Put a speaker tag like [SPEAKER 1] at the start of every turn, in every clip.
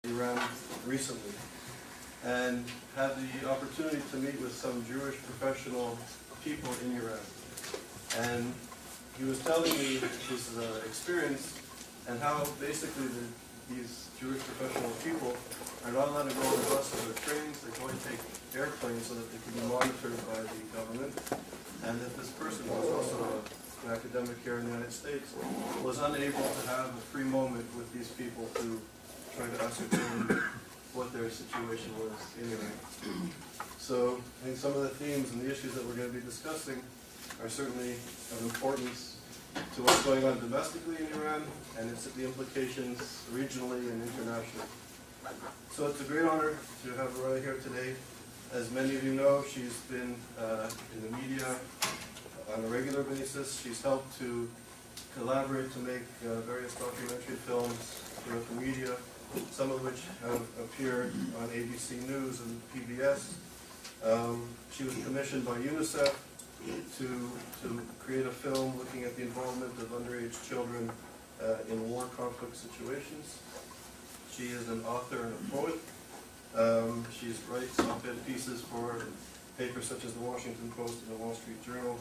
[SPEAKER 1] Iran recently and had the opportunity to meet with some Jewish professional people in Iran. And he was telling me his experience and how basically these Jewish professional people are not allowed to go on the buses or trains. They can only take airplanes so that they can be monitored by the government. And that this person, who was also an academic here in the United States, was unable to have a free moment with these people to try to ascertain what their situation was in Iran. So I think some of the themes and the issues that we're going to be discussing are certainly of importance to what's going on domestically in Iran and the implications regionally and internationally. So it's a great honor to have Roya here today. As many of you know, she's been in the media on a regular basis. She's helped to collaborate to make various documentary films throughout the media, some of which have appeared on ABC News and PBS. She was commissioned by UNICEF to create a film looking at the involvement of underage children in war conflict situations. She is an author and a poet. She writes op-ed pieces for papers such as the Washington Post and the Wall Street Journal.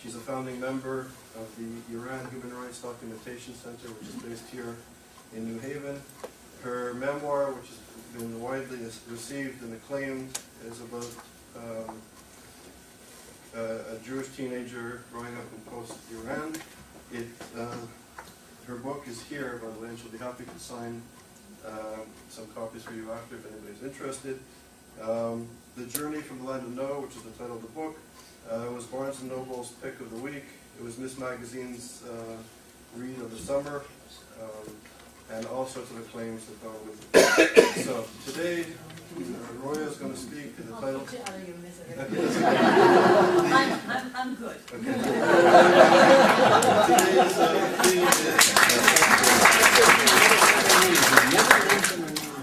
[SPEAKER 1] She's a founding member of the Iran Human Rights Documentation Center, which is based here in New Haven. Her memoir, which has been widely received and acclaimed, is about a Jewish teenager growing up in post-Iran. Her book is here, by the way, and she'll be happy to sign some copies for you after if anybody's interested. The Journey from the Land of No, which is the title of the book, was Barnes & Noble's pick of the week. It was Miss Magazine's read of the summer, and all sorts of acclaims that go with it. So today, Roya is going to speak to the title.
[SPEAKER 2] I'll put you out of your misery. I'm good.
[SPEAKER 1] Okay.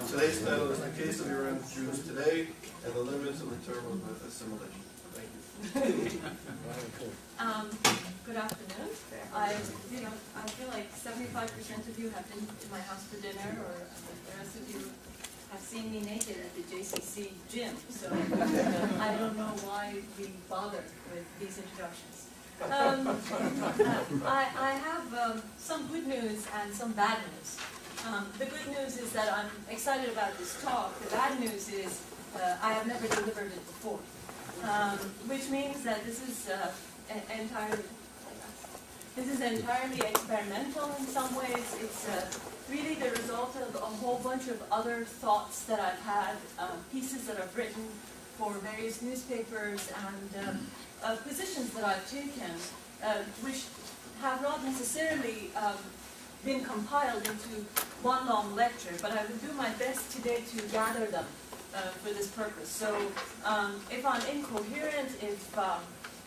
[SPEAKER 1] Today's title is The Case of Iran Jews Today and the Limits of the Term of Assimilation. Thank you.
[SPEAKER 2] Good afternoon. I feel like 75% of you have been to my house for dinner, or the rest of you have seen me naked at the JCC gym. So I don't know why we bother with these introductions. I have some good news and some bad news. The good news is that I'm excited about this talk. The bad news is I have never delivered it before, which means that this is entirely experimental in some ways. It's really the result of a whole bunch of other thoughts that I've had, pieces that I've written for various newspapers, and positions that I've taken, which have not necessarily been compiled into one long lecture, but I will do my best today to gather them for this purpose. So if I'm incoherent, if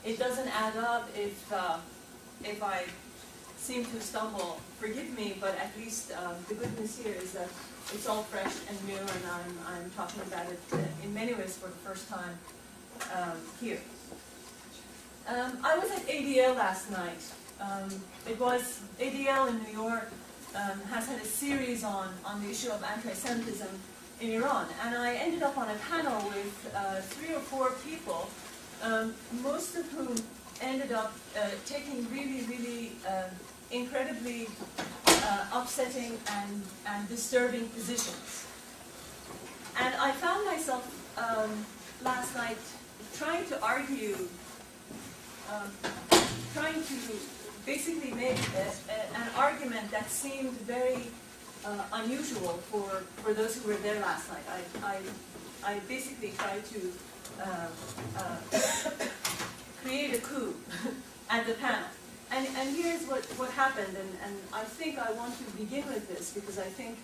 [SPEAKER 2] it doesn't add up, if I seem to stumble, forgive me, but at least the good news here is that it's all fresh and new, and I'm talking about it in many ways for the first time here. I was at ADL last night. It was ADL in New York has had a series on the issue of anti-Semitism in Iran, and I ended up on a panel with 3 or 4 people, most of whom ended up taking really incredibly upsetting and disturbing positions. And I found myself last night trying to argue, trying to basically make an argument that seemed very unusual for those who were there last night. I basically tried to create a coup at the panel. And here's what happened, and I think I want to begin with this because I think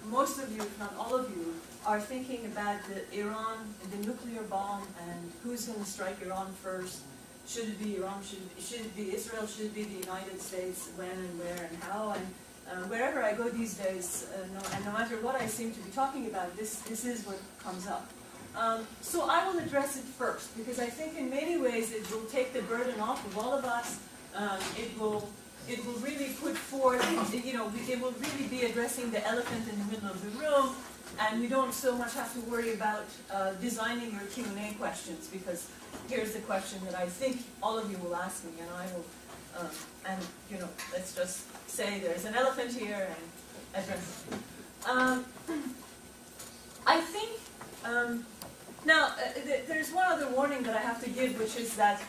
[SPEAKER 2] most of you, if not all of you, are thinking about Iran, the nuclear bomb, and who's going to strike Iran first. Should it be Iran? Should it be Israel? Should it be the United States? When and where and how? And wherever I go these days, no matter what I seem to be talking about, this is what comes up. So I will address it first because I think in many ways it will take the burden off of all of us. It will it will really put forth, it will really be addressing the elephant in the middle of the room, And you don't so much have to worry about designing your Q&A questions, because here's the question that I think all of you will ask me, and I will, and you know, let's just say there's an elephant here and address it. I think, now, there's one other warning that I have to give, which is that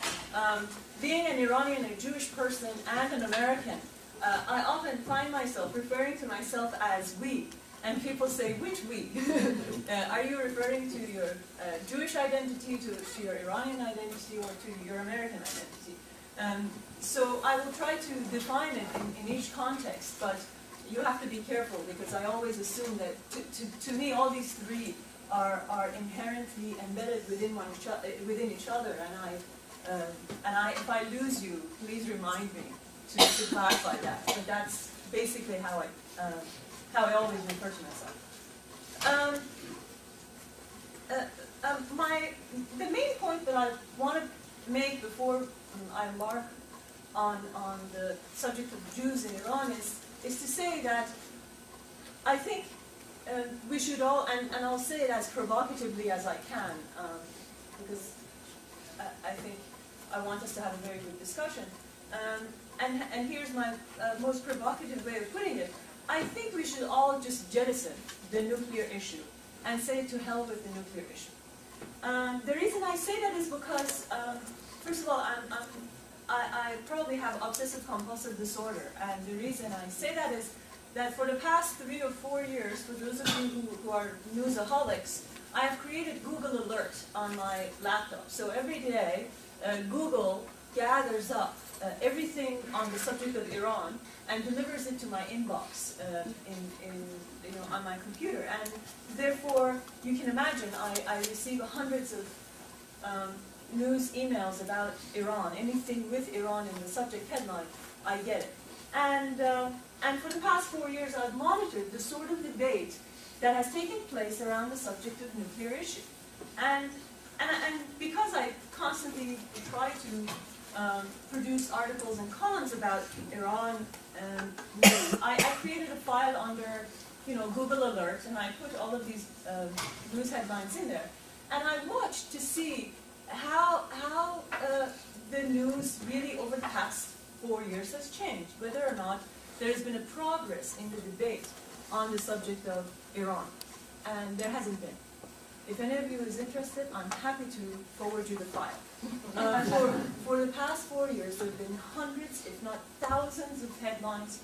[SPEAKER 2] being an Iranian, a Jewish person, and an American, I often find myself referring to myself as we. And people say, which we? Are you referring to your Jewish identity, to your Iranian identity, or to your American identity? So I will try to define it in each context, but you have to be careful, because I always assume that, to me, all these three are inherently embedded within each other, and if I lose you, please remind me to clarify that. But that's basically how I always refer to myself. The main point that I want to make before I embark on the subject of Jews in Iran is to say that I think we should all, and I'll say it as provocatively as I can, because I think I want us to have a very good discussion. And here's my most provocative way of putting it. I think we should all just jettison the nuclear issue and say to hell with the nuclear issue. The reason I say that is because, first of all, I probably have obsessive compulsive disorder, and the reason I say that is that for the past 3 or 4 years, for those of you who are newsaholics, I have created Google Alert on my laptop. So every day, Google gathers up everything on the subject of Iran and delivers it to my inbox on my computer. And therefore, you can imagine, I receive hundreds of news emails about Iran. Anything with Iran in the subject headline, I get it. And for the past 4 years, I've monitored the sort of debate that has taken place around the subject of nuclear issue. And because I constantly try to produce articles and columns about Iran, I created a file under Google Alert, and I put all of these news headlines in there. And I watched to see how the news really over the past 4 years has changed, whether or not there's been a progress in the debate on the subject of Iran. And there hasn't been. If any of you is interested, I'm happy to forward you the file. For the past 4 years, there have been hundreds, if not thousands, of headlines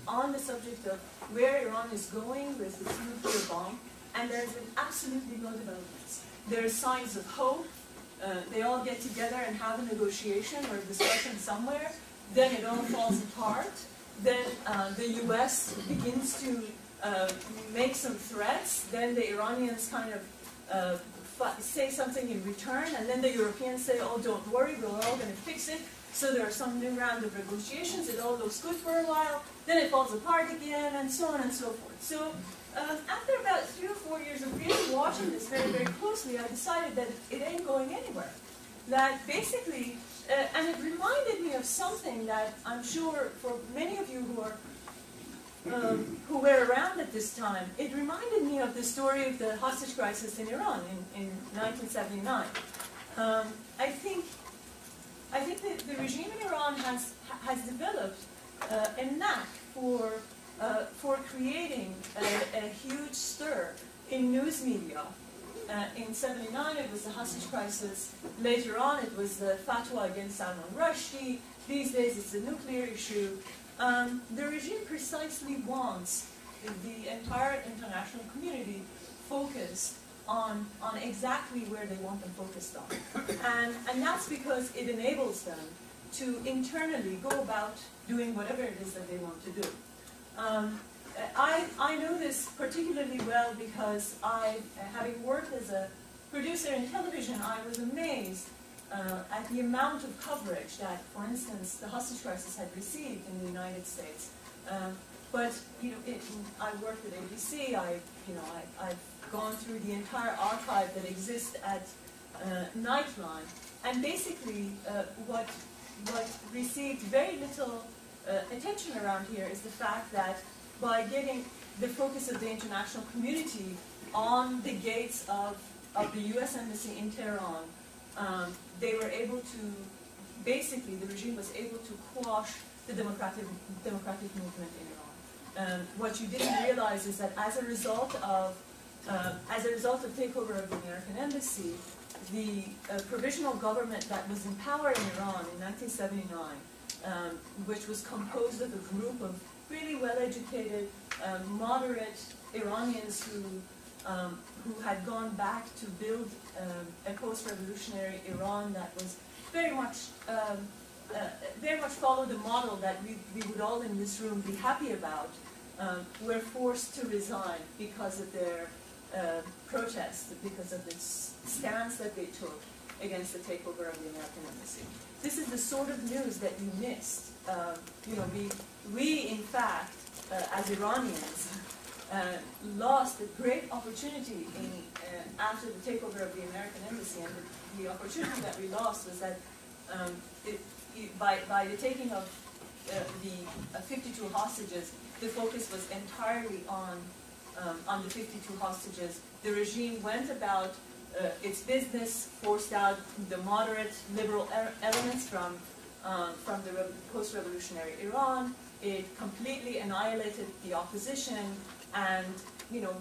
[SPEAKER 2] on the subject of where Iran is going with its nuclear bomb, and there's been absolutely no developments. There are signs of hope. They all get together and have a negotiation or a discussion somewhere. Then it all falls apart. Then the U.S. begins to make some threats. Then the Iranians kind of say something in return, and then the Europeans say, oh, don't worry, we're all going to fix it. So there are some new round of negotiations. It all looks good for a while. Then it falls apart again, and so on and so forth. So after about 3 or 4 years of really watching this very, very closely, I decided that it ain't going anywhere. That basically, and it reminded me of something that I'm sure for many of you who were around at this time, it reminded me of the story of the hostage crisis in Iran in 1979. I think the regime in Iran has developed a knack for creating a huge stir in news media. In 79, it was the hostage crisis. Later on, it was the fatwa against Salman Rushdie. These days, it's the nuclear issue. The regime precisely wants the entire international community focused on exactly where they want them focused on. And that's because it enables them to internally go about doing whatever it is that they want to do. I know this particularly well because having worked as a producer in television, I was amazed at the amount of coverage that, for instance, the hostage crisis had received in the United States. But I worked at ABC. I've gone through the entire archive that exists at Nightline, and basically what received very little attention around here is the fact that by getting the focus of the international community on the gates of the U.S. Embassy in Tehran, they were able to, basically, the regime was able to quash the democratic movement in Iran. What you didn't realize is that as a result of takeover of the American embassy, the provisional government that was in power in Iran in 1979, which was composed of a group of really well-educated, moderate Iranians who had gone back to build a post-revolutionary Iran that was very much followed the model that we would all in this room be happy about, were forced to resign because of their protests, because of the stance that they took against the takeover of the American embassy. This is the sort of news that you missed. We in fact, as Iranians, lost a great opportunity after the takeover of the American embassy, and the opportunity that we lost was that by the taking of the 52 hostages, the focus was entirely on the 52 hostages. The regime went about its business, forced out the moderate liberal elements from the post-revolutionary Iran. It completely annihilated the opposition, and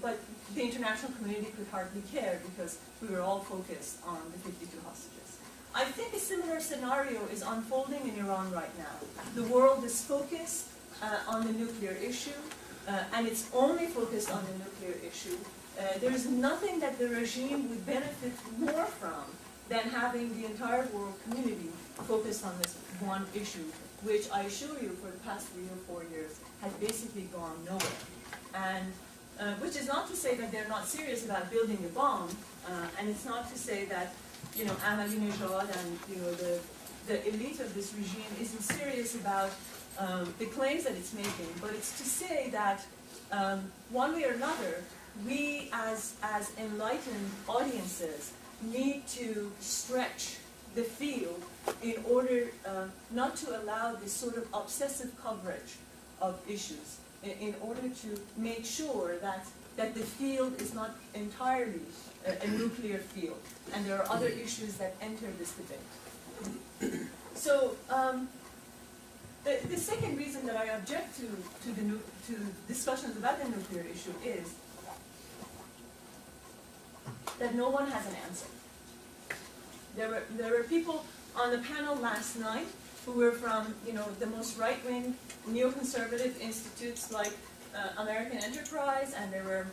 [SPEAKER 2] but the international community could hardly care because we were all focused on the 52 hostages. I think a similar scenario is unfolding in Iran right now. The world is focused on the nuclear issue, and it's only focused on the nuclear issue. There is nothing that the regime would benefit more from than having the entire world community focused on this one issue, which I assure you for the past 3 or 4 years has basically gone nowhere. And which is not to say that they're not serious about building a bomb, and it's not to say that Ahmadinejad and the elite of this regime isn't serious about the claims that it's making, but it's to say that one way or another, we as enlightened audiences need to stretch the field in order not to allow this sort of obsessive coverage of issues, in order to make sure that the field is not entirely a nuclear field, and there are other issues that enter this debate. So the second reason that I object to discussions about the nuclear issue is that no one has an answer. There were people on the panel last night who were from the most right-wing neoconservative institutes like American Enterprise, and there were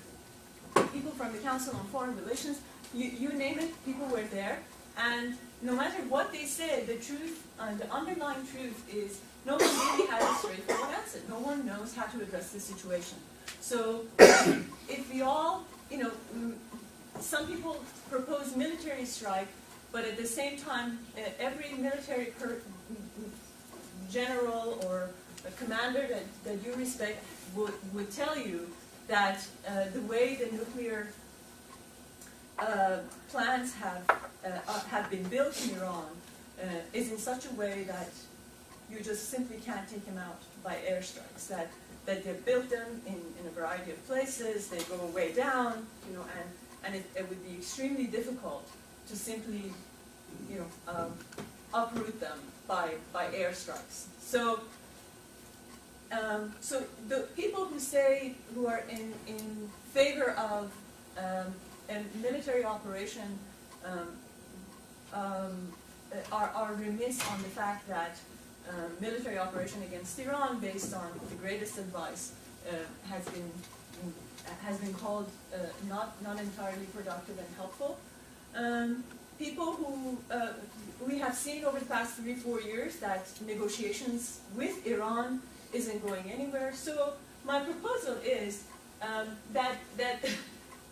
[SPEAKER 2] people from the Council on Foreign Relations. You name it, people were there. And no matter what they said, the truth, the underlying truth is no one really has a straightforward answer. No one knows how to address the situation. So if we all, some people propose military strike, but at the same time, every military general or a commander that you respect would tell you that the way the nuclear plants have been built in Iran is in such a way that you just simply can't take them out by airstrikes. That they've built them in a variety of places. They go way down, and it would be extremely difficult to simply, uproot them by airstrikes. So, so the people who are in favor of a military operation are remiss on the fact that military operation against Iran, based on the greatest advice, has been called not entirely productive and helpful. People who we have seen over the past 3-4 years that negotiations with Iran isn't going anywhere. So my proposal is that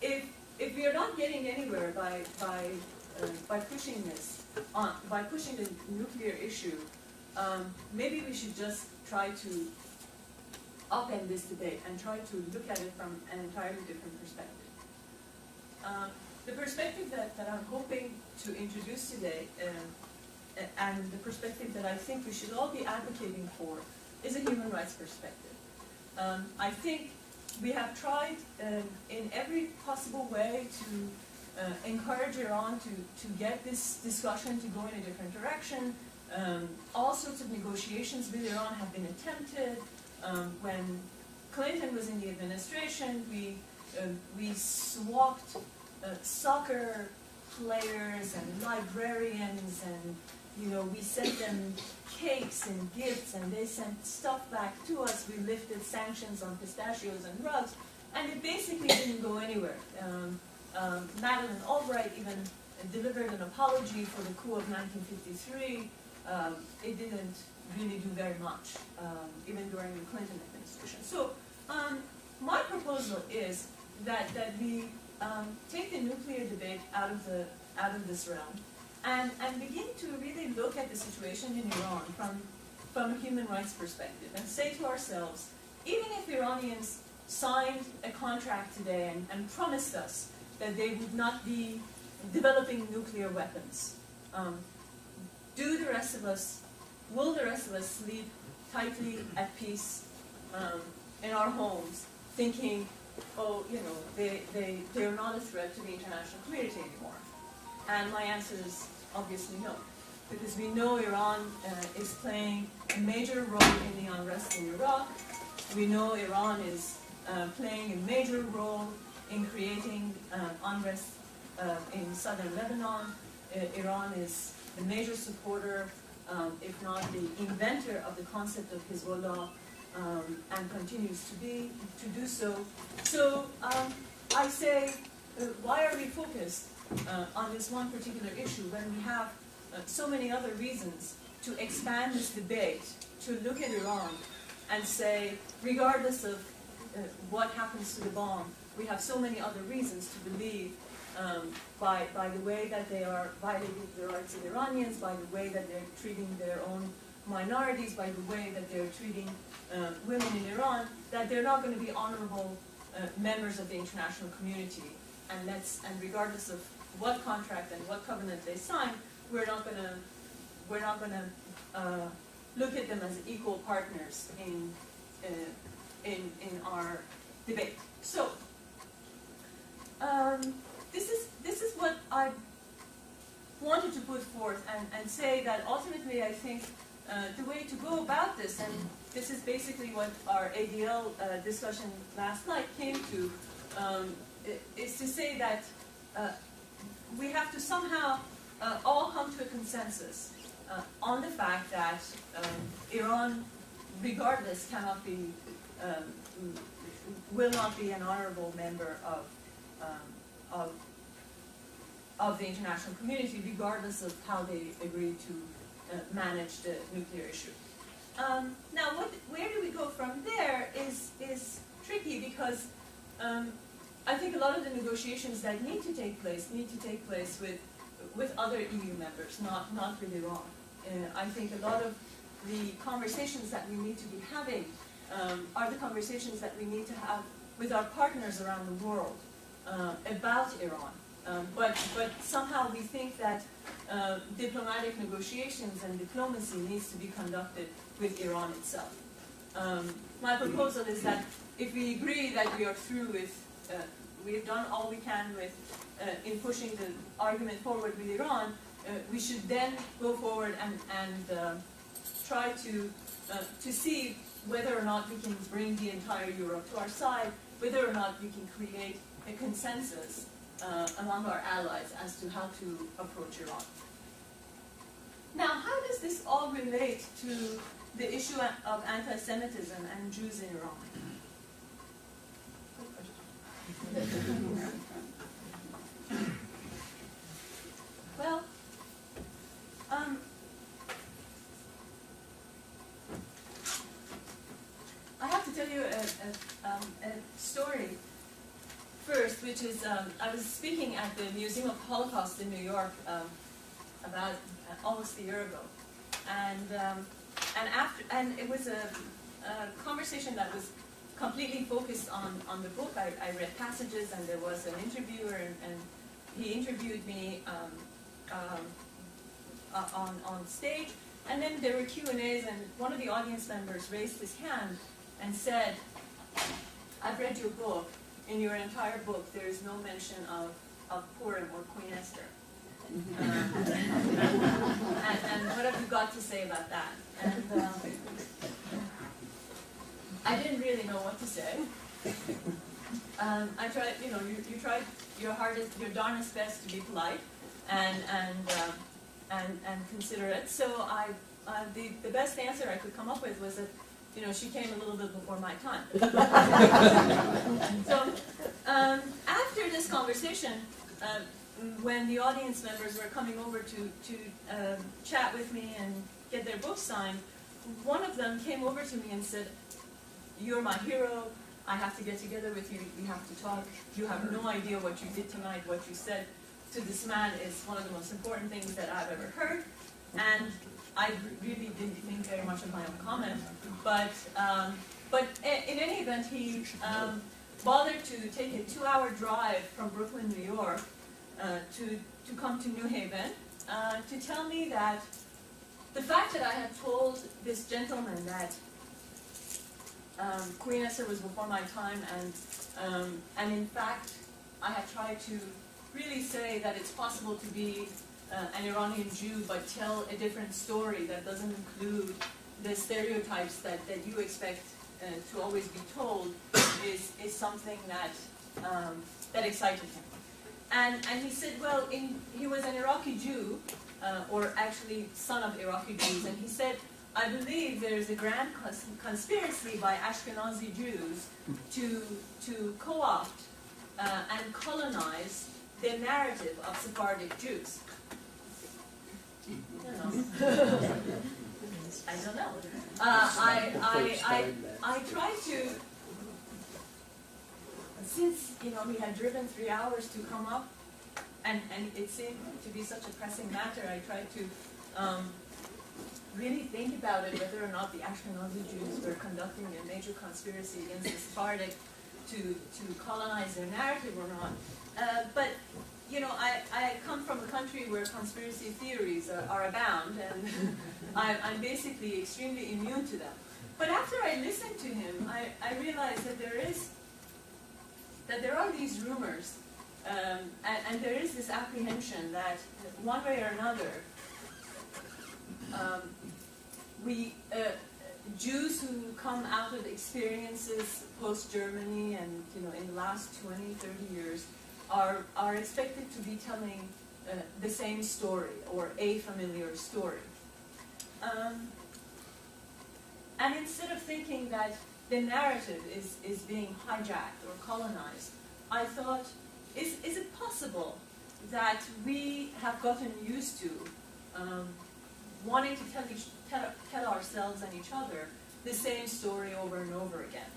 [SPEAKER 2] if we are not getting anywhere by pushing this by pushing the nuclear issue, maybe we should just try to upend this debate and try to look at it from an entirely different perspective. The perspective that I'm hoping to introduce today, and the perspective that I think we should all be advocating for, is a human rights perspective. I think we have tried in every possible way to encourage Iran to get this discussion to go in a different direction. All sorts of negotiations with Iran have been attempted. When Clinton was in the administration, we swapped soccer players and librarians, and we sent them cakes and gifts, and they sent stuff back to us. We lifted sanctions on pistachios and rugs, and it basically didn't go anywhere. Madeleine Albright even delivered an apology for the coup of 1953. It didn't really do very much, even during the Clinton administration. So my proposal is that we take the nuclear debate out of this realm and begin to really look at the situation in Iran from a human rights perspective and say to ourselves, even if Iranians signed a contract today and promised us that they would not be developing nuclear weapons, will the rest of us sleep tightly at peace in our homes, thinking, oh, they're not a threat to the international community anymore? And my answer is obviously no, because we know Iran is playing a major role in the unrest in Iraq. We know Iran is playing a major role in creating unrest in southern Lebanon. Iran is the major supporter, if not the inventor of the concept of Hezbollah, and continues to do so. So I say, why are we focused on this one particular issue when we have so many other reasons to expand this debate, to look at Iran and say, regardless of what happens to the bomb, we have so many other reasons to believe by the way that they are violating the rights of Iranians, by the way that they're treating their own minorities, by the way that they're treating women in Iran, that they're not going to be honorable members of the international community. And regardless of what contract and what covenant they sign, we're not going to look at them as equal partners in our debate. So this is what I wanted to put forth and say that ultimately I think the way to go about this, and this is basically what our ADL discussion last night came to, is to say that we have to somehow all come to a consensus on the fact that Iran, regardless, will not be an honorable member of the international community, regardless of how they agree to manage the nuclear issue. Now, where do we go from there is tricky, because I think a lot of the negotiations that need to take place with other EU members, not with Iran. I think a lot of the conversations that we need to be having are the conversations that we need to have with our partners around the world about Iran. But somehow we think that diplomatic negotiations and diplomacy needs to be conducted with Iran itself. My proposal is that if we agree that we are through with, we have done all we can in pushing the argument forward with Iran, we should then go forward and try to see whether or not we can bring the entire Europe to our side, whether or not we can create a consensus among our allies as to how to approach Iran. Now, how does this all relate to the issue of anti-Semitism and Jews in Iran? Well, I have to tell you a story first, which is I was speaking at the Museum of Holocaust in New York about almost a year ago, and it was a conversation that was completely focused on the book. I read passages, and there was an interviewer, and he interviewed me on stage, and then there were Q&As, and one of the audience members raised his hand and said, I've read your book. In your entire book, there is no mention of Purim or Queen Esther. And what have you got to say about that? And I didn't really know what to say. I tried, you tried your hardest, your darnest best to be polite and considerate. So the best answer I could come up with was that, she came a little bit before my time. So after this conversation, when the audience members were coming over to chat with me and get their books signed, one of them came over to me and said, "You're my hero. I have to get together with you. We have to talk. You have no idea what you did tonight. What you said to this man is one of the most important things that I've ever heard." And I really didn't think very much of my own comment. But in any event, he bothered to take a 2-hour drive from Brooklyn, New York, to come to New Haven to tell me that the fact that I had told this gentleman that Queen Esther was before my time, and in fact I had tried to really say that it's possible to be an Iranian Jew but tell a different story that doesn't include the stereotypes that you expect to always be told is something that excited him. And he said, well, he was an Iraqi Jew, or actually son of Iraqi Jews, and he said, I believe there's a grand conspiracy by Ashkenazi Jews to co-opt and colonize the narrative of Sephardic Jews. I don't know. I tried to, since he had driven 3 hours to come up, and it seemed to be such a pressing matter, I tried to really think about it, whether or not the Ashkenazi Jews were conducting a major conspiracy against the Sephardic to colonize their narrative or not. But I come from a country where conspiracy theories are abound, and I'm basically extremely immune to them. But after I listened to him, I realized that there are these rumors, and there is this apprehension that one way or another, Jews who come out of experiences post-Germany and in the last 20, 30 years are expected to be telling the same story or a familiar story. And instead of thinking that the narrative is being hijacked or colonized, I thought, is it possible that we have gotten used to wanting to tell ourselves and each other the same story over and over again?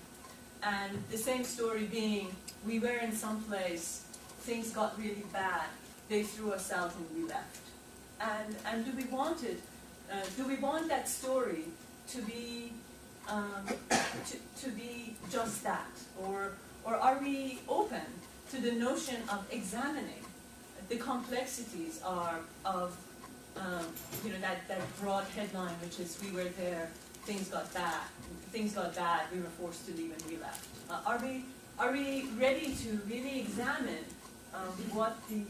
[SPEAKER 2] And the same story being, we were in some place, things got really bad, they threw us out and we left. And do we want it? Do we want that story to be to be just that, or are we open to the notion of examining the complexities of that broad headline, which is we were there, things got bad, we were forced to leave and we left. Are we ready to really examine what the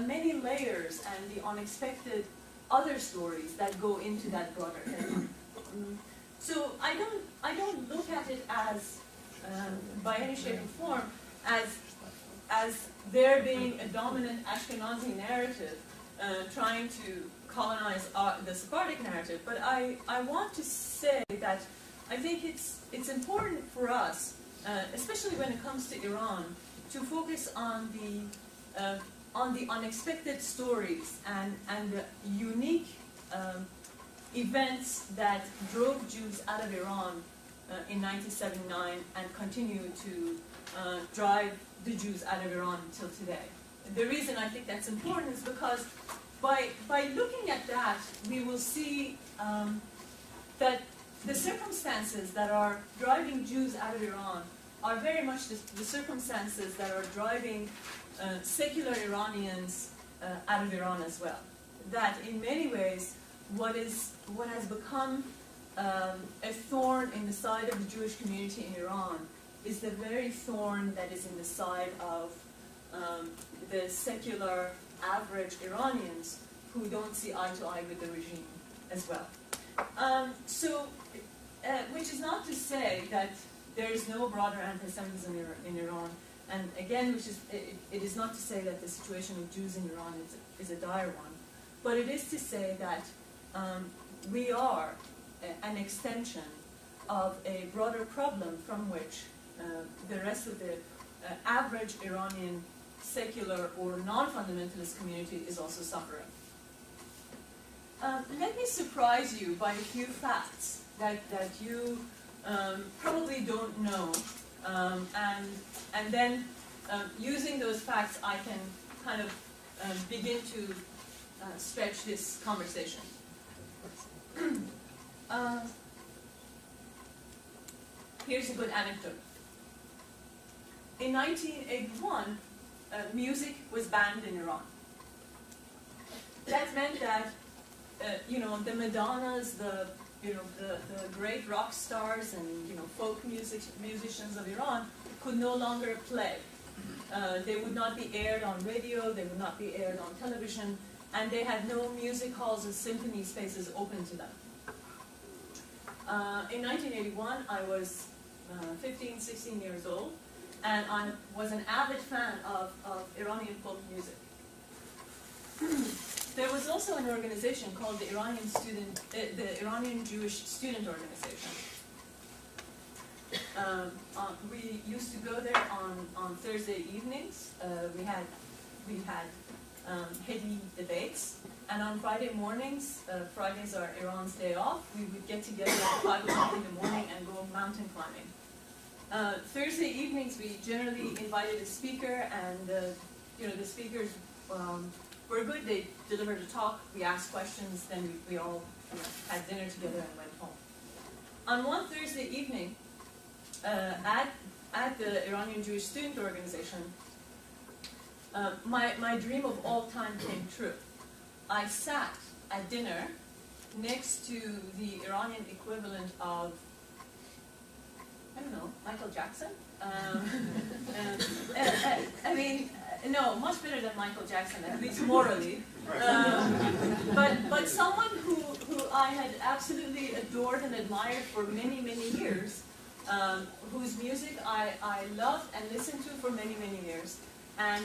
[SPEAKER 2] many layers and the unexpected other stories that go into that broader headline? So I don't look at it as by any shape or form as there being a dominant Ashkenazi narrative trying to colonize the Sephardic narrative, but I want to say that I think it's important for us, especially when it comes to Iran, to focus on the unexpected stories and the unique events that drove Jews out of Iran in 1979 and continue to drive the Jews out of Iran until today. The reason I think that's important is because by looking at that, we will see that the circumstances that are driving Jews out of Iran are very much the circumstances that are driving secular Iranians out of Iran as well. That in many ways, what has become a thorn in the side of the Jewish community in Iran is the very thorn that is in the side of the secular average Iranians who don't see eye to eye with the regime as well. Which is not to say that there is no broader anti-Semitism in Iran, and again, it is not to say that the situation of Jews in Iran is a dire one, but it is to say that we are an extension of a broader problem from which the rest of the average Iranian secular or non-fundamentalist community is also suffering. Let me surprise you by a few facts that you probably don't know, and then using those facts I can kind of begin to stretch this conversation. Here's a good anecdote. In 1981, music was banned in Iran. That meant that the Madonnas, the great rock stars and folk musicians of Iran could no longer play. They would not be aired on radio, they would not be aired on television, and they had no music halls or symphony spaces open to them. In 1981, I was 15, 16 years old, and I was an avid fan of Iranian folk music. There was also an organization called the Iranian Jewish Student Organization. We used to go there on Thursday evenings. We had heady debates, and on Friday mornings, Fridays are Iran's day off, we would get together at 5 o'clock in the morning and go mountain climbing. Thursday evenings, we generally invited a speaker, and the speakers were good. They delivered a talk, we asked questions, then we all had dinner together and went home. On one Thursday evening, at the Iranian Jewish Student Organization, my dream of all time came true. I sat at dinner next to the Iranian equivalent of, I don't know, Michael Jackson? I mean, no, much better than Michael Jackson, at least morally. But someone who I had absolutely adored and admired for many, many years, whose music I loved and listened to for many, many years. And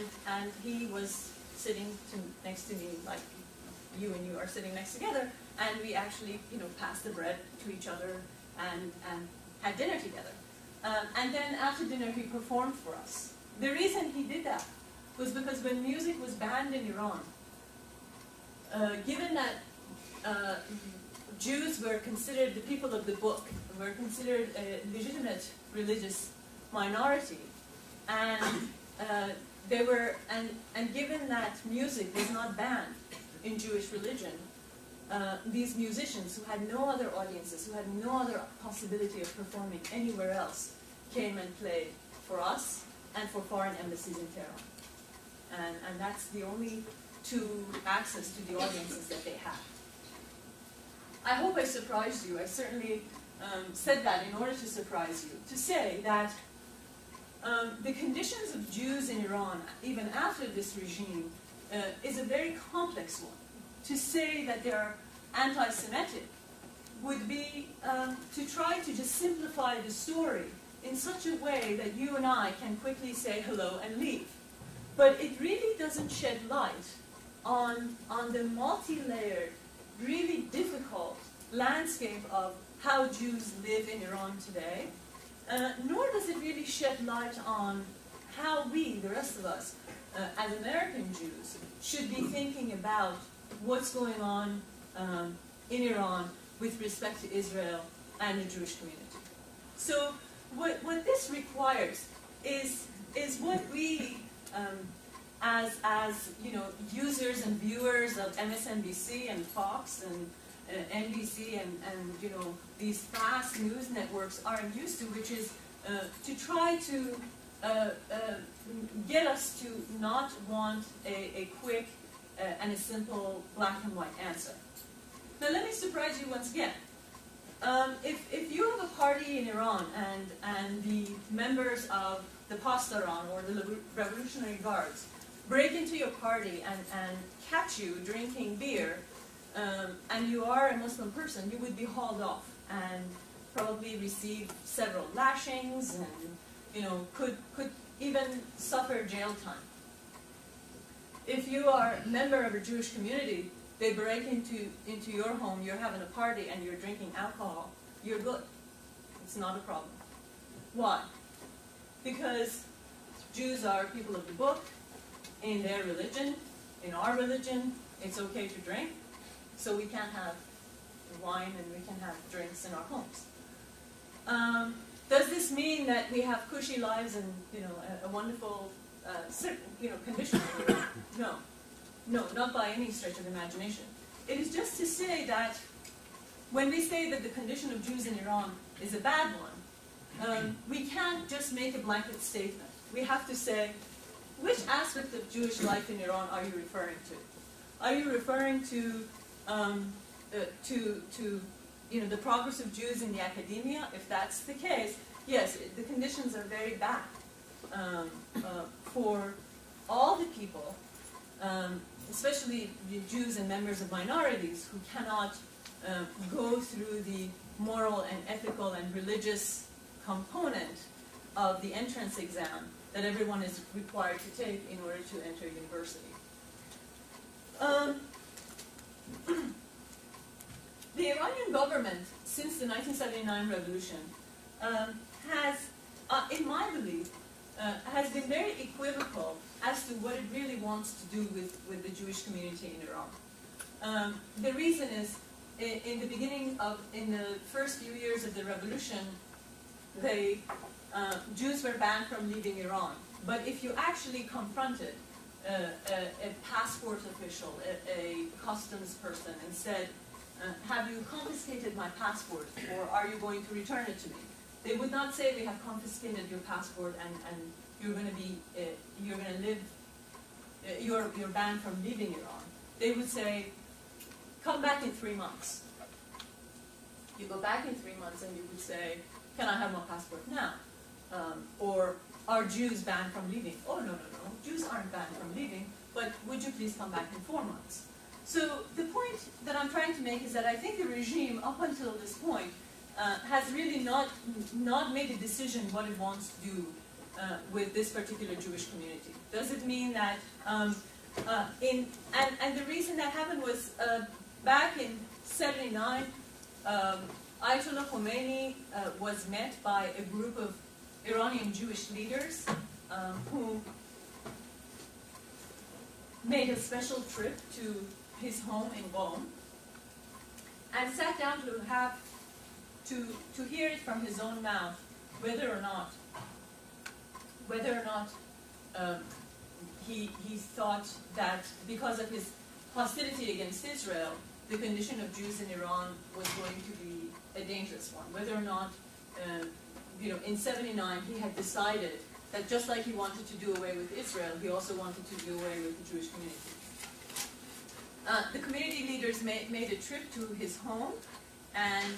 [SPEAKER 2] he was sitting next to me, like you and you are sitting next together, and we actually, passed the bread to each other and had dinner together. And then after dinner, he performed for us. The reason he did that was because when music was banned in Iran, given that Jews were considered the people of the book, were considered a legitimate religious minority, and they were, and given that music was not banned in Jewish religion, these musicians who had no other audiences, who had no other possibility of performing anywhere else, came and played for us and for foreign embassies in Tehran. And that's the only two access to the audiences that they had. I hope I surprised you. I certainly said that in order to surprise you, to say that the conditions of Jews in Iran, even after this regime, is a very complex one. To say that they are anti-Semitic would be to try to just simplify the story in such a way that you and I can quickly say hello and leave. But it really doesn't shed light on the multi-layered, really difficult landscape of how Jews live in Iran today, nor does it really shed light on how we, the rest of us, as American Jews, should be thinking about what's going on in Iran with respect to Israel and the Jewish community. So what this requires is what we, as users and viewers of MSNBC and Fox and NBC and these fast news networks are used to, which is to try to get us to not want a quick and a simple black and white answer. Now let me surprise you once again. If you have a party in Iran and the members of the Pastaran or the Revolutionary Guards break into your party and catch you drinking beer, and you are a Muslim person, you would be hauled off and probably receive several lashings and could even suffer jail time. If you are a member of a Jewish community, they break into your home, you're having a party and you're drinking alcohol, you're good. It's not a problem. Why? Because Jews are people of the book. In their religion, in our religion, it's okay to drink, so we can't have wine and we can have drinks in our homes. Does this mean that we have cushy lives and a wonderful condition? No. No, not by any stretch of imagination. It is just to say that when we say that the condition of Jews in Iran is a bad one, we can't just make a blanket statement. We have to say, which aspect of Jewish life in Iran are you referring to? Are you referring to the progress of Jews in the academia? If that's the case, yes, the conditions are very bad for all the people, especially the Jews and members of minorities who cannot go through the moral and ethical and religious component of the entrance exam that everyone is required to take in order to enter university. The Iranian government, since the 1979 revolution, has, in my belief, has been very equivocal as to what it really wants to do with the Jewish community in Iran. The reason is, in the first few years of the revolution, Jews were banned from leaving Iran. But if you actually confronted a passport official, a customs person, and said, have you confiscated my passport, or are you going to return it to me? They would not say, we have confiscated your passport and you're going to live, you're banned from leaving Iran. They would say, come back in 3 months. You go back in 3 months and you would say, can I have my passport now? Or are Jews banned from leaving? Oh, no. Jews aren't banned from leaving, but would you please come back in 4 months? So the point that I'm trying to make is that I think the regime, up until this point, has really not made a decision what it wants to do with this particular Jewish community. Does it mean that, and the reason that happened was back in '79, Ayatollah Khomeini was met by a group of Iranian Jewish leaders who made a special trip to his home in Qom and sat down to hear it from his own mouth whether or not he thought that because of his hostility against Israel, the condition of Jews in Iran was going to be a dangerous one. Whether or not, in '79 he had decided that just like he wanted to do away with Israel, he also wanted to do away with the Jewish community. The community leaders made a trip to his home, and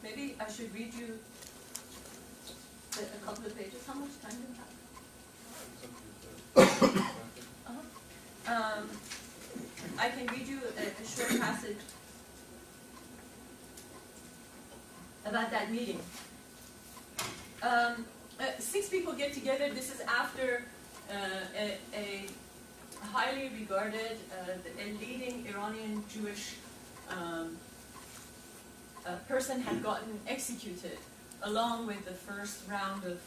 [SPEAKER 2] maybe I should read you a couple of pages. How much time do we have? I can read you a short passage about that meeting. 6 people get together. This is after a highly regarded, a leading Iranian Jewish person had gotten executed, along with the first round of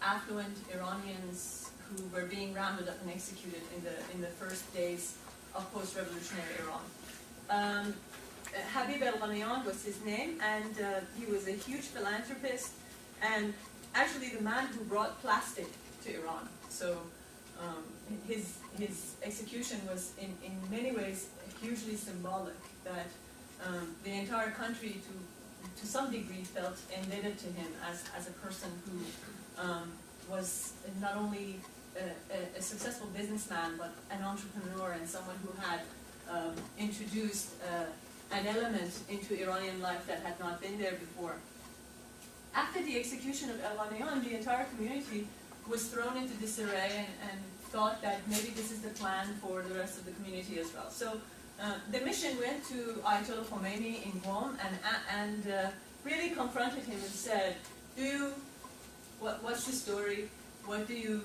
[SPEAKER 2] affluent Iranians who were being rounded up and executed in the first days of post-revolutionary Iran. Habib el-Ghaniyan was his name, and he was a huge philanthropist, and actually the man who brought plastic to Iran. So his execution was in many ways hugely symbolic, that the entire country to some degree felt indebted to him as a person who was not only a successful businessman, but an entrepreneur and someone who had introduced an element into Iranian life that had not been there before. After the execution of El-Ghanaian, the entire community was thrown into disarray and thought that maybe this is the plan for the rest of the community as well. So the mission went to Ayatollah Khomeini in Qom and really confronted him and said, what's the story? What do you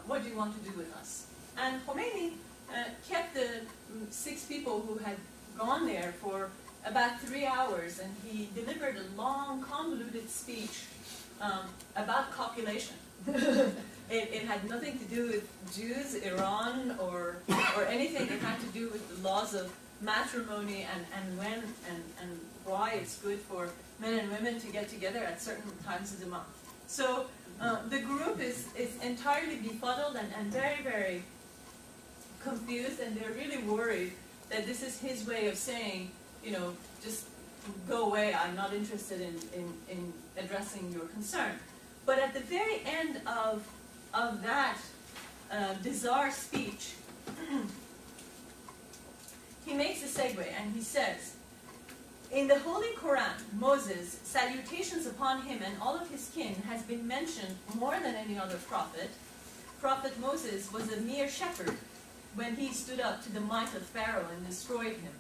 [SPEAKER 2] want to do with us? And Khomeini kept the 6 people who had gone there for about 3 hours, and he delivered a long, convoluted speech about copulation. It had nothing to do with Jews, Iran, or anything. It had to do with the laws of matrimony and when and why it's good for men and women to get together at certain times of the month. So the group is entirely befuddled and very, very confused, and they're really worried that this is his way of saying, just go away, I'm not interested in addressing your concern. But at the very end of that bizarre speech, he makes a segue and he says, in the Holy Quran, Moses, salutations upon him and all of his kin, has been mentioned more than any other prophet. Prophet Moses was a mere shepherd when he stood up to the might of Pharaoh and destroyed him.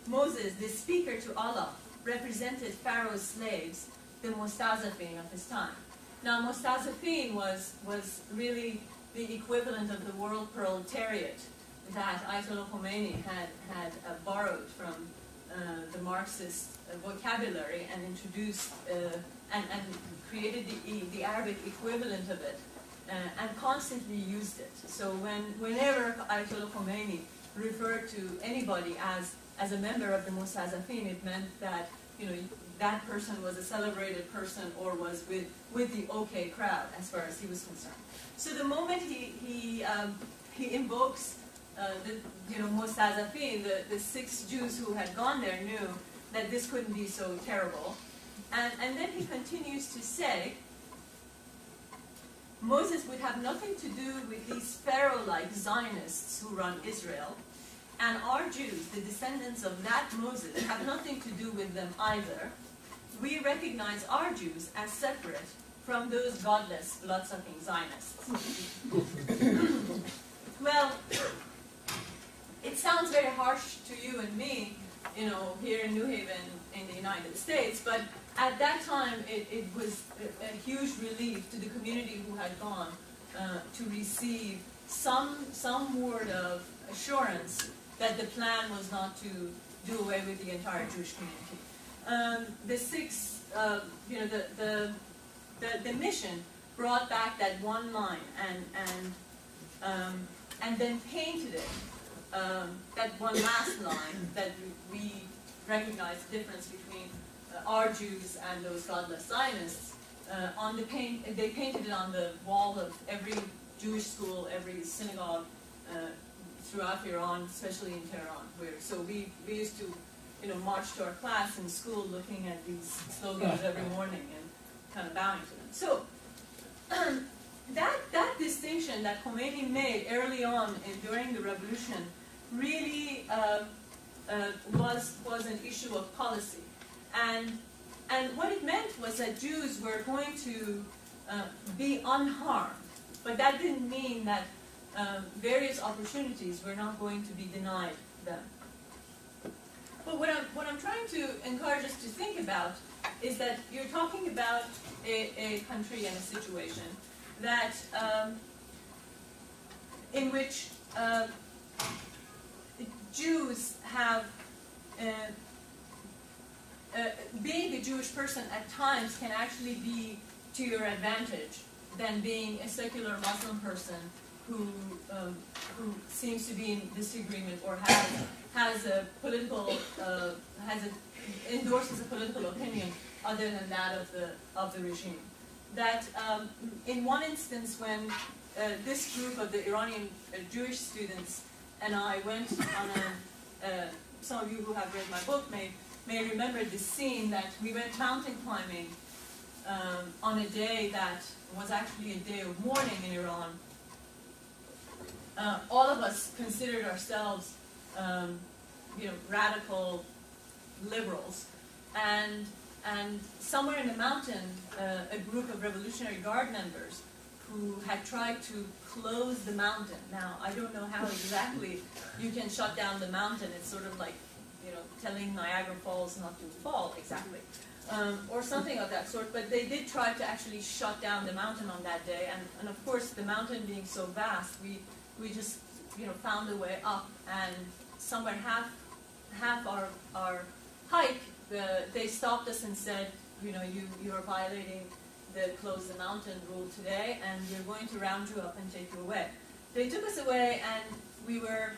[SPEAKER 2] Moses, the speaker to Allah, represented Pharaoh's slaves, the Mustazafin of his time. Now, Mustazafin was really the equivalent of the world proletariat that Ayatollah Khomeini had borrowed from the Marxist vocabulary and introduced and created the Arabic equivalent of it and constantly used it. So whenever Ayatollah Khomeini referred to anybody as a member of the Mustazafin, it meant that that person was a celebrated person or was with the okay crowd as far as he was concerned. So the moment he invokes Mustazafin, the 6 Jews who had gone there knew that this couldn't be so terrible. And then he continues to say, Moses would have nothing to do with these Pharaoh-like Zionists who run Israel, and our Jews, the descendants of that Moses, have nothing to do with them either. We recognize our Jews as separate from those godless, blood-sucking Zionists. Well, it sounds very harsh to you and me, here in New Haven in the United States, but at that time it was a huge relief to the community who had gone to receive some word of assurance that the plan was not to do away with the entire Jewish community. The mission brought back that one line and then painted it, that one last line that we recognize the difference between our Jews and those godless Zionists. They painted it on the wall of every Jewish school, every synagogue throughout Iran, especially in Tehran. So we used to march to our class in school looking at these slogans every morning and kind of bowing to them. So that distinction that Khomeini made early on during the revolution really was an issue of policy. And what it meant was that Jews were going to be unharmed, but that didn't mean that various opportunities were not going to be denied them. But what I'm trying to encourage us to think about is that you're talking about a country and a situation that in which Jews have being a Jewish person at times can actually be to your advantage than being a secular Muslim person who seems to be in disagreement or has a political endorses a political opinion other than that of the regime. That in one instance, when this group of the Iranian Jewish students and I went on some of you who have read my book may remember this scene that we went mountain climbing on a day that was actually a day of mourning in Iran. All of us considered ourselves radical liberals, and somewhere in the mountain, a group of Revolutionary Guard members who had tried to close the mountain. Now, I don't know how exactly you can shut down the mountain. It's sort of like, telling Niagara Falls not to fall, exactly. Or something of that sort, but they did try to actually shut down the mountain on that day, and of course, the mountain being so vast, we just, found a way up, and somewhere half our hike, they stopped us and said, you are violating the close the mountain rule today, and we're going to round you up and take you away. They took us away, and we were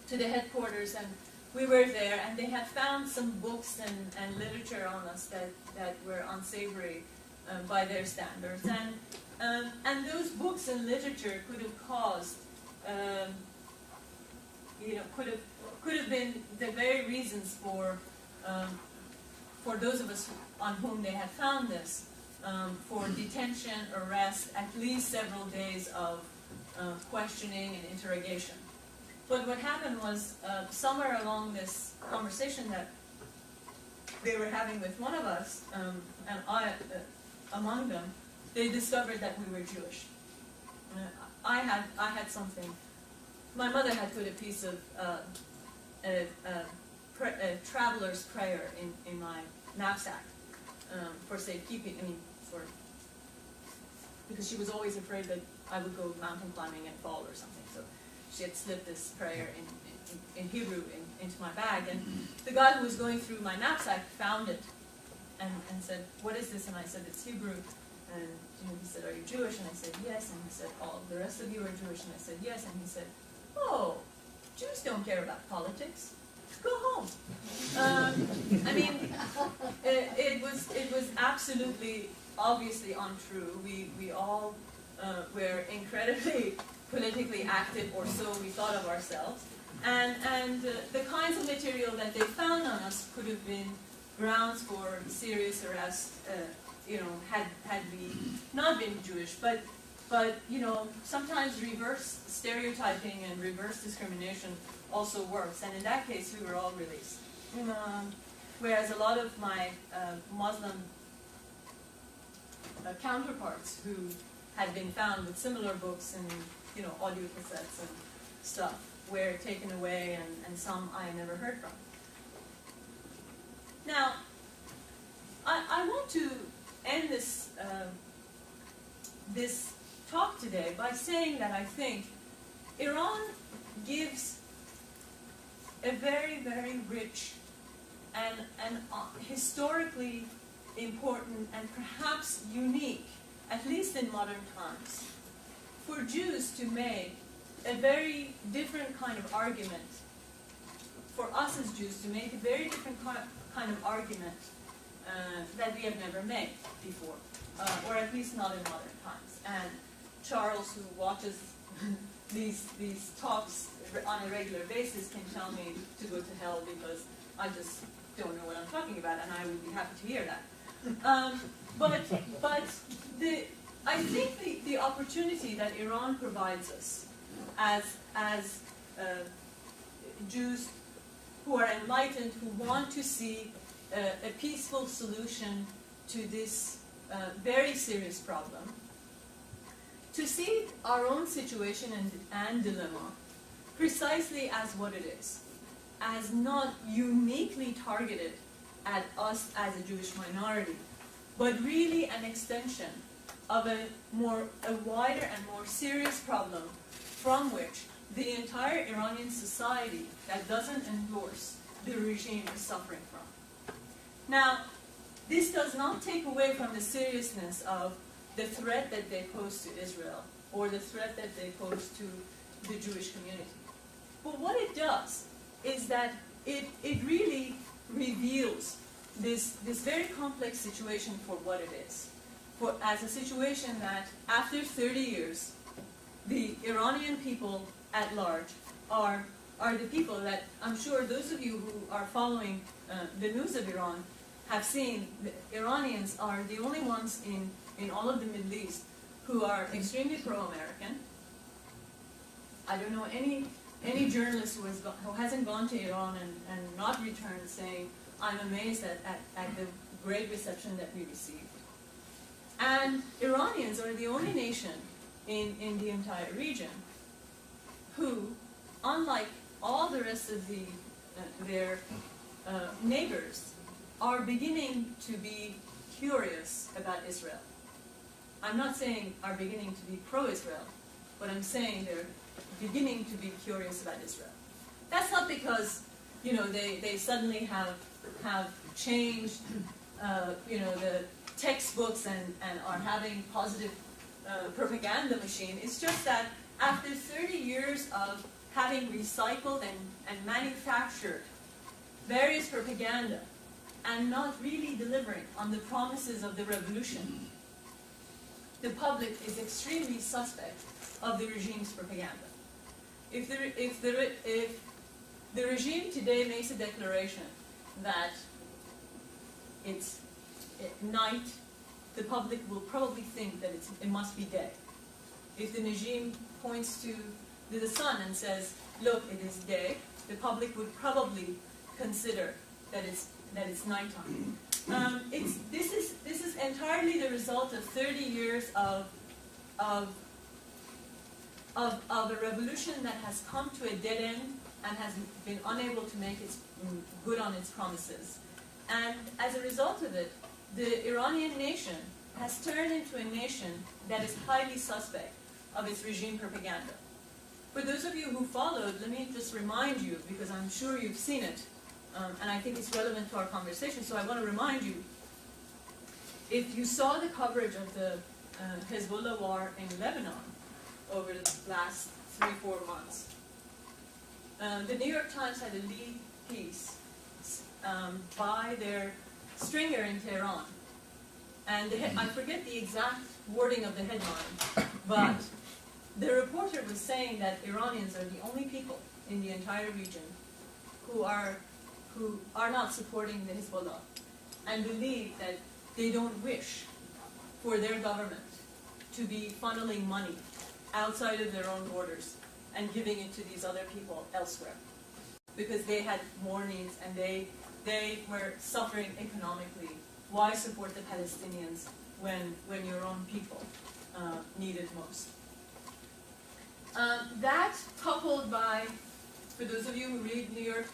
[SPEAKER 2] to the headquarters, and we were there, and they had found some books and literature on us that were unsavory by their standards, and those books and literature could have caused, could have been the very reasons for those of us on whom they had found this, for detention, arrest, at least several days of questioning and interrogation. But what happened was, somewhere along this conversation that they were having with one of us, and I among them, they discovered that we were Jewish. I had something. My mother had put a piece of a traveler's prayer in my knapsack for safekeeping. Because she was always afraid that I would go mountain climbing and fall or something. So she had slipped this prayer in Hebrew into my bag, and the guy who was going through my knapsack found it and said, "What is this?" And I said, "It's Hebrew." And he said, "Are you Jewish?" And I said, "Yes." And he said, "Oh, the rest of you are Jewish?" And I said, "Yes." And he said, "Oh, Jews don't care about politics. Go home." It was absolutely, obviously untrue. We all were incredibly politically active, or so we thought of ourselves. And the kinds of material that they found on us could have been grounds for serious arrest, had we not been Jewish. But sometimes reverse stereotyping and reverse discrimination also works. And in that case, we were all released. Whereas a lot of my Muslim counterparts who had been found with similar books and audio cassettes and stuff were taken away, and some I never heard from. Now, I want to end this this talk today by saying that I think Iran gives a very, very rich and historically important and perhaps unique, at least in modern times, for Jews to make a very different kind of argument, for us as Jews to make a very different kind of argument that we have never made before, or at least not in modern times. And Charles, who watches these talks on a regular basis, can tell me to go to hell because I just don't know what I'm talking about, and I would be happy to hear that. I think the opportunity that Iran provides us as Jews who are enlightened, who want to see a peaceful solution to this very serious problem, to see our own situation and dilemma precisely as what it is, as not uniquely targeted at us as a Jewish minority, but really an extension of a wider and more serious problem from which the entire Iranian society that doesn't endorse the regime is suffering from. Now, this does not take away from the seriousness of the threat that they pose to Israel or the threat that they pose to the Jewish community. But what it does is that it really reveals this very complex situation for what it is. As a situation that, after 30 years, the Iranian people at large are the people that I'm sure those of you who are following the news of Iran have seen. The Iranians are the only ones in all of the Middle East who are extremely pro-American. I don't know any any journalist who hasn't gone to Iran and not returned saying, I'm amazed at the great reception that we received. And Iranians are the only nation in the entire region who, unlike all the rest of their neighbors, are beginning to be curious about Israel. I'm not saying are beginning to be pro-Israel, but I'm saying they're beginning to be curious about Israel. That's not because, you know, they suddenly have changed, you know, the textbooks and are having positive propaganda machine. It's just that after 30 years of having recycled and manufactured various propaganda and not really delivering on the promises of the revolution, the public is extremely suspect of the regime's propaganda. If the regime today makes a declaration that it's night, the public will probably think that it must be day. If the regime points to the sun and says, look, it is day, the public would probably consider that it's nighttime. This is entirely the result of 30 years of a revolution that has come to a dead end and has been unable to make its good on its promises. And as a result of it, the Iranian nation has turned into a nation that is highly suspect of its regime propaganda. For those of you who followed, let me just remind you, because I'm sure you've seen it, and I think it's relevant to our conversation, so I want to remind you, if you saw the coverage of the Hezbollah war in Lebanon over the last 3-4 months, the New York Times had a lead piece by their stringer in Tehran. And I forget the exact wording of the headline, but the reporter was saying that Iranians are the only people in the entire region who are not supporting the Hezbollah and believe that they don't wish for their government to be funneling money outside of their own borders and giving it to these other people elsewhere, because they had more needs and they were suffering economically. Why support the Palestinians when your own people need it most? That, coupled by, for those of you who read New York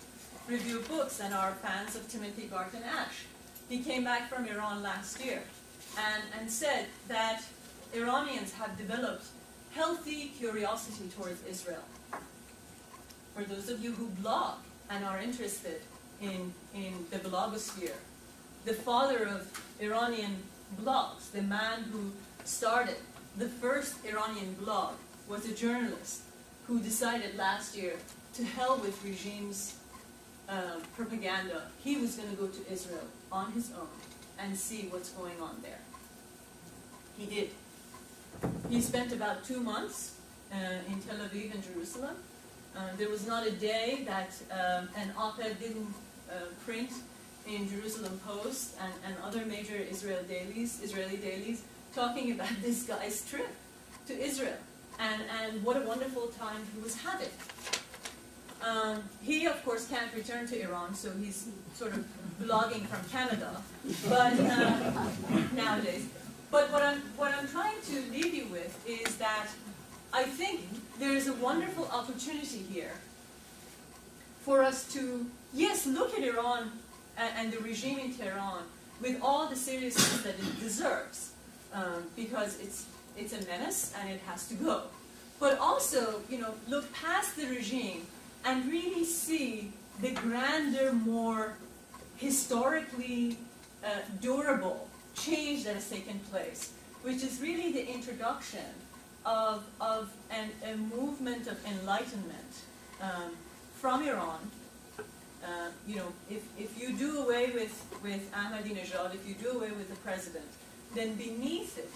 [SPEAKER 2] Review books and are fans of Timothy Garton Ash, he came back from Iran last year and said that Iranians have developed healthy curiosity towards Israel. For those of you who blog and are interested in the blogosphere, the father of Iranian blogs, the man who started the first Iranian blog, was a journalist who decided last year to hell with regime's propaganda. He was going to go to Israel on his own and see what's going on there. He did. He spent about 2 months in Tel Aviv and Jerusalem. There was not a day that an op-ed didn't print in Jerusalem Post and other major Israeli dailies, talking about this guy's trip to Israel and what a wonderful time he was having. He, of course, can't return to Iran, so he's sort of blogging from Canada, but nowadays. But what I'm trying to leave you with is that I think there is a wonderful opportunity here for us to, yes, look at Iran and the regime in Tehran with all the seriousness that it deserves, because it's a menace and it has to go. But also, you know, look past the regime and really see the grander, more historically durable change that has taken place, which is really the introduction of a movement of enlightenment from Iran. You know, if you do away with Ahmadinejad, if you do away with the president, then beneath it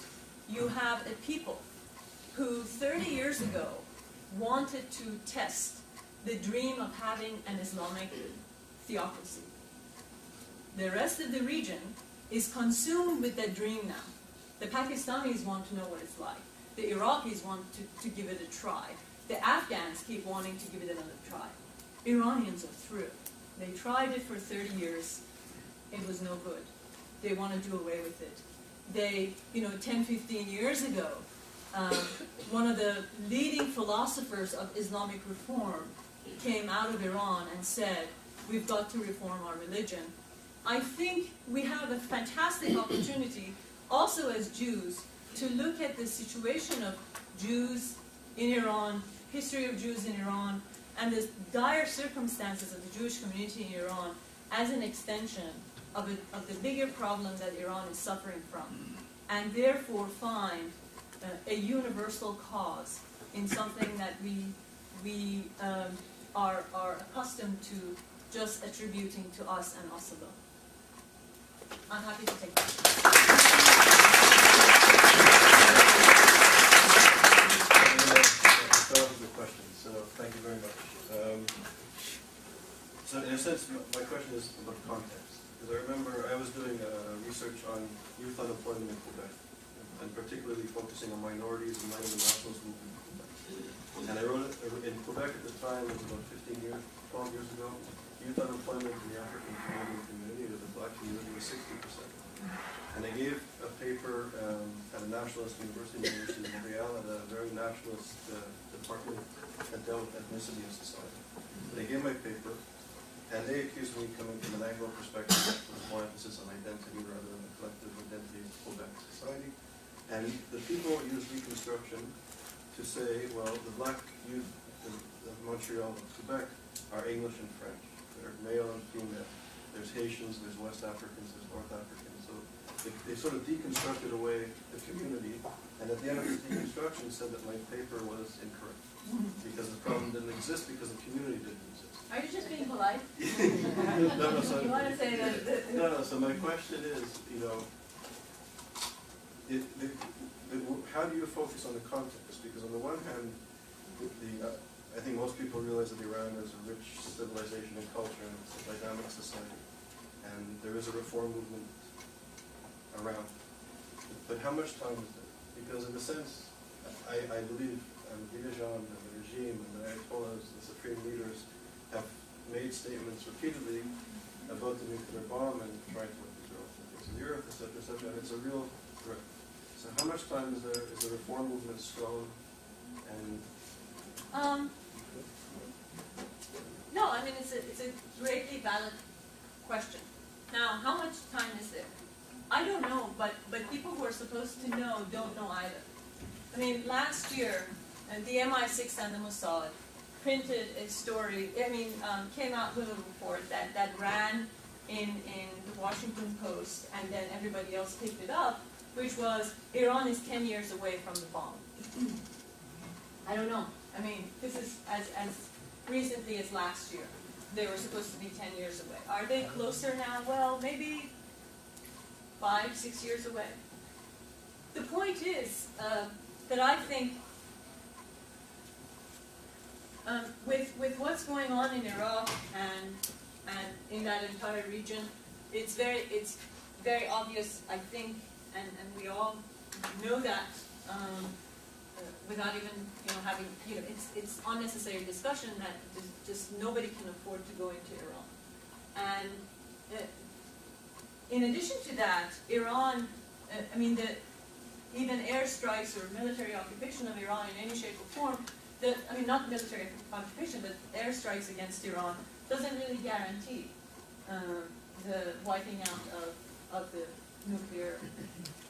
[SPEAKER 2] you have a people who 30 years ago wanted to test the dream of having an Islamic theocracy. The rest of the region is consumed with that dream now. The Pakistanis want to know what it's like. The Iraqis want to give it a try. the Afghans keep wanting to give it another try. Iranians are through. They tried it for 30 years. It was no good. They want to do away with it. They, 10, 15 years ago, one of the leading philosophers of Islamic reform came out of Iran and said, we've got to reform our religion. I think we have a fantastic opportunity, also as Jews, to look at the situation of Jews in Iran, history of Jews in Iran, and the dire circumstances of the Jewish community in Iran as an extension of the bigger problem that Iran is suffering from, and therefore find a universal cause in something that we are accustomed to just attributing to us and us alone. I'm happy to take questions.
[SPEAKER 1] Start with the question. So thank you very much. So in a sense, my question is about context. Because I remember I was doing research on youth unemployment in Quebec, and particularly focusing on minorities and light of the nationalist movement in Quebec. And I wrote it in Quebec at the time, it was about 12 years ago, youth unemployment in the African Canadian community, or the black community, was 60%. And I gave a paper at a nationalist university of Yale, at a very nationalist department that dealt with ethnicity and society. They gave my paper, and they accused me coming from an Anglo perspective with more emphasis on identity rather than the collective identity of Quebec society. And the people used deconstruction to say, well, the black youth of Montreal and Quebec are English and French. They're male and female. There's Haitians, there's West Africans, there's North Africans. So they sort of deconstructed away the community, and at the end of the deconstruction said that my paper was incorrect because the problem didn't exist because the community didn't exist.
[SPEAKER 2] Are you just being polite?
[SPEAKER 1] No, so
[SPEAKER 2] you want to say that?
[SPEAKER 1] No. So my question is, how do you focus on the context? Because on the one hand, I think most people realize that Iran is a rich civilization and culture, and it's a dynamic society, and there is a reform movement around. But how much time is there? Because in a sense, I believe the dirigeant and the regime and the Ayatollahs, the supreme leaders, have made statements repeatedly about the nuclear bomb and trying to withdraw from the face of the earth, etc., and it's a real threat. So how much time is there? Is the reform movement strong? And
[SPEAKER 2] no, I mean it's a greatly valid question. Now, how much time is there? I don't know, but people who are supposed to know don't know either. I mean, last year, the MI6 and the Mossad printed a story, came out with a report that ran in the Washington Post, and then everybody else picked it up, which was, Iran is 10 years away from the bomb. I don't know. I mean, this is as recently as last year. They were supposed to be 10 years away. Are they closer now? Well, maybe 5, 6 years away. The point is that I think with what's going on in Iraq and in that entire region, it's very obvious, I think, and we all know that without even having it's unnecessary discussion that just nobody can afford to go into Iran. And in addition to that, Iran, even airstrikes or military occupation of Iran in any shape or form, not military occupation, but airstrikes against Iran doesn't really guarantee the wiping out of the nuclear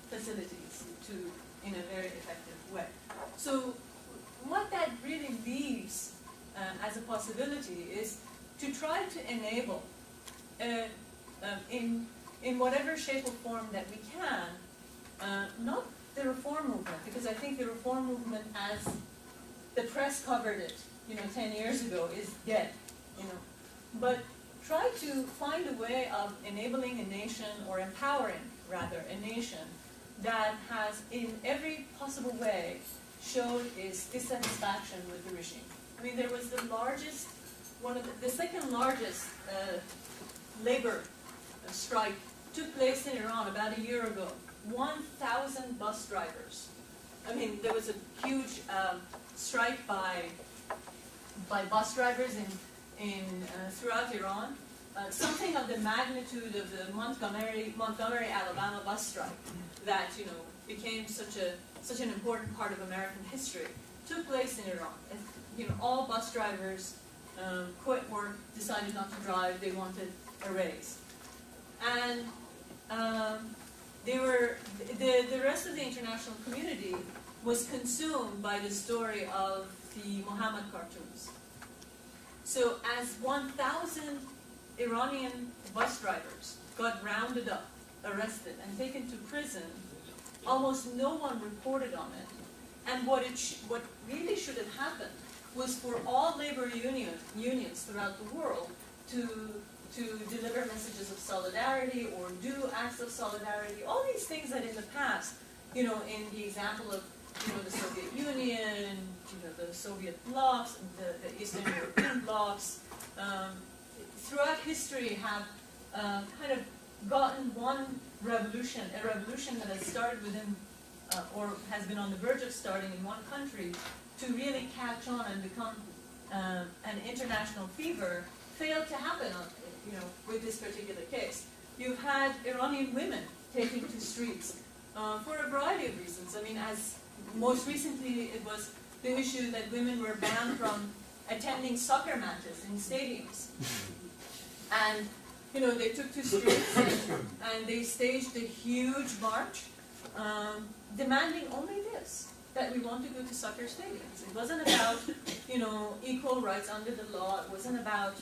[SPEAKER 2] facilities in a very effective way. So what that really leaves as a possibility is to try to enable, in whatever shape or form that we can, not the reform movement, because I think the reform movement, as the press covered it, 10 years ago, is dead, but try to find a way of enabling a nation, or empowering, rather, a nation that has, in every possible way, showed its dissatisfaction with the regime. There was the second largest labor strike took place in Iran about a year ago. 1,000 bus drivers. There was a huge strike by by bus drivers throughout Iran, something of the magnitude of the Montgomery, Alabama bus strike that became such an important part of American history took place in Iran. And, all bus drivers quit work, decided not to drive. They wanted a raise, and the rest of the international community was consumed by the story of the Muhammad cartoons. So as 1,000 Iranian bus drivers got rounded up, arrested, and taken to prison, almost no one reported on it. And what really should have happened was for all labor unions throughout the world to deliver messages of solidarity or do acts of solidarity, all these things that in the past, in the example of the Soviet Union, the Soviet blocs, the Eastern European blocs, throughout history have kind of gotten one revolution, a revolution that has started within, or has been on the verge of starting in one country, to really catch on and become an international fever, failed to happen with this particular case. You've had Iranian women taken to streets for a variety of reasons. I mean, as most recently it was the issue that women were banned from attending soccer matches in stadiums. And they took to streets and they staged a huge march demanding only this, that we want to go to soccer stadiums. It wasn't about, equal rights under the law. It wasn't about,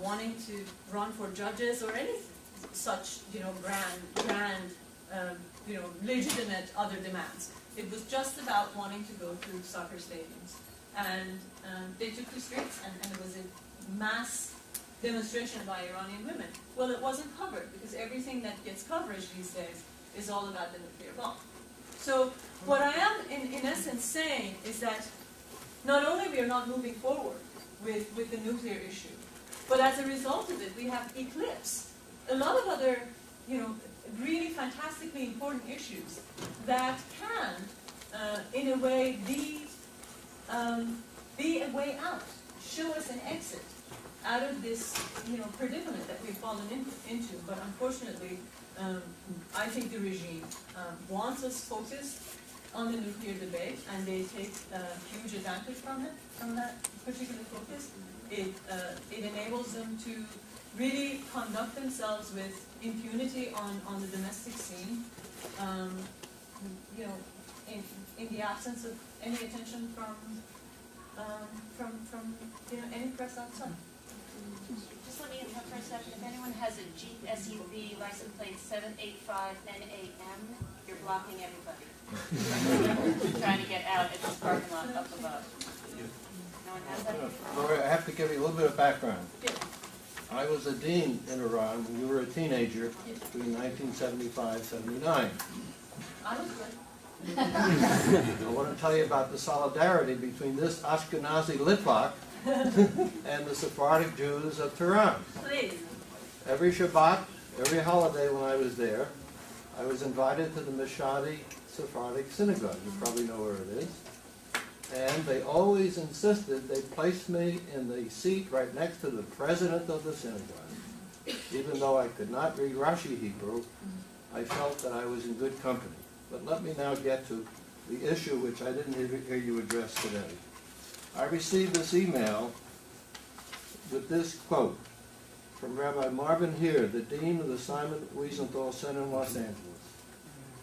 [SPEAKER 2] wanting to run for judges or any such, grand, legitimate other demands. It was just about wanting to go to soccer stadiums. And they took to streets, and it was a mass demonstration by Iranian women. Well, it wasn't covered, because everything that gets coverage these days is all about the nuclear bomb. So what I am, in essence, saying is that not only we are not moving forward with the nuclear issue, but as a result of it, we have eclipsed a lot of other, really fantastically important issues that can, in a way, be a way out, show us an exit out of this, predicament that we've fallen into. But unfortunately, I think the regime wants us focused on the nuclear debate, and they take huge advantage from it, from that particular focus. It enables them to really conduct themselves with impunity on the domestic scene, in the absence of any attention from any press outside.
[SPEAKER 3] Just let me interrupt for a second. If anyone has a Jeep SUV license plate 785NAM, you're blocking everybody. Trying to get out at this parking lot up above. No one has that?
[SPEAKER 4] Roya, I have to give you a little bit of background.
[SPEAKER 2] Yeah.
[SPEAKER 4] I was a dean in Iran when you were a teenager between 1975-79.
[SPEAKER 2] I was good.
[SPEAKER 4] I want to tell you about the solidarity between this Ashkenazi Litvak and the Sephardic Jews of Tehran.
[SPEAKER 2] Please.
[SPEAKER 4] Every Shabbat, every holiday when I was there, I was invited to the Mashhadi Sephardic synagogue. You probably know where it is. And they always insisted they place me in the seat right next to the president of the synagogue. Even though I could not read Rashi Hebrew, I felt that I was in good company. But let me now get to the issue which I didn't hear you address today. I received this email with this quote from Rabbi Marvin Heer, the Dean of the Simon Wiesenthal Center in Los Angeles.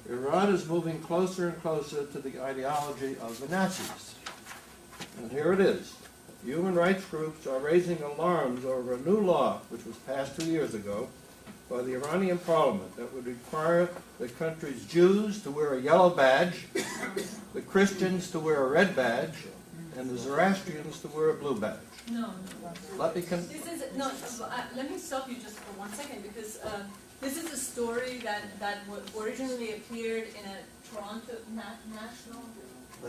[SPEAKER 4] Iran is moving closer and closer to the ideology of the Nazis. And here it is. Human rights groups are raising alarms over a new law, which was passed 2 years ago, by the Iranian parliament that would require the country's Jews to wear a yellow badge, the Christians to wear a red badge, and the Zoroastrians to wear a blue badge.
[SPEAKER 2] No.
[SPEAKER 4] Let me
[SPEAKER 2] let me stop you just for 1 second, because this is a story that originally appeared in a Toronto National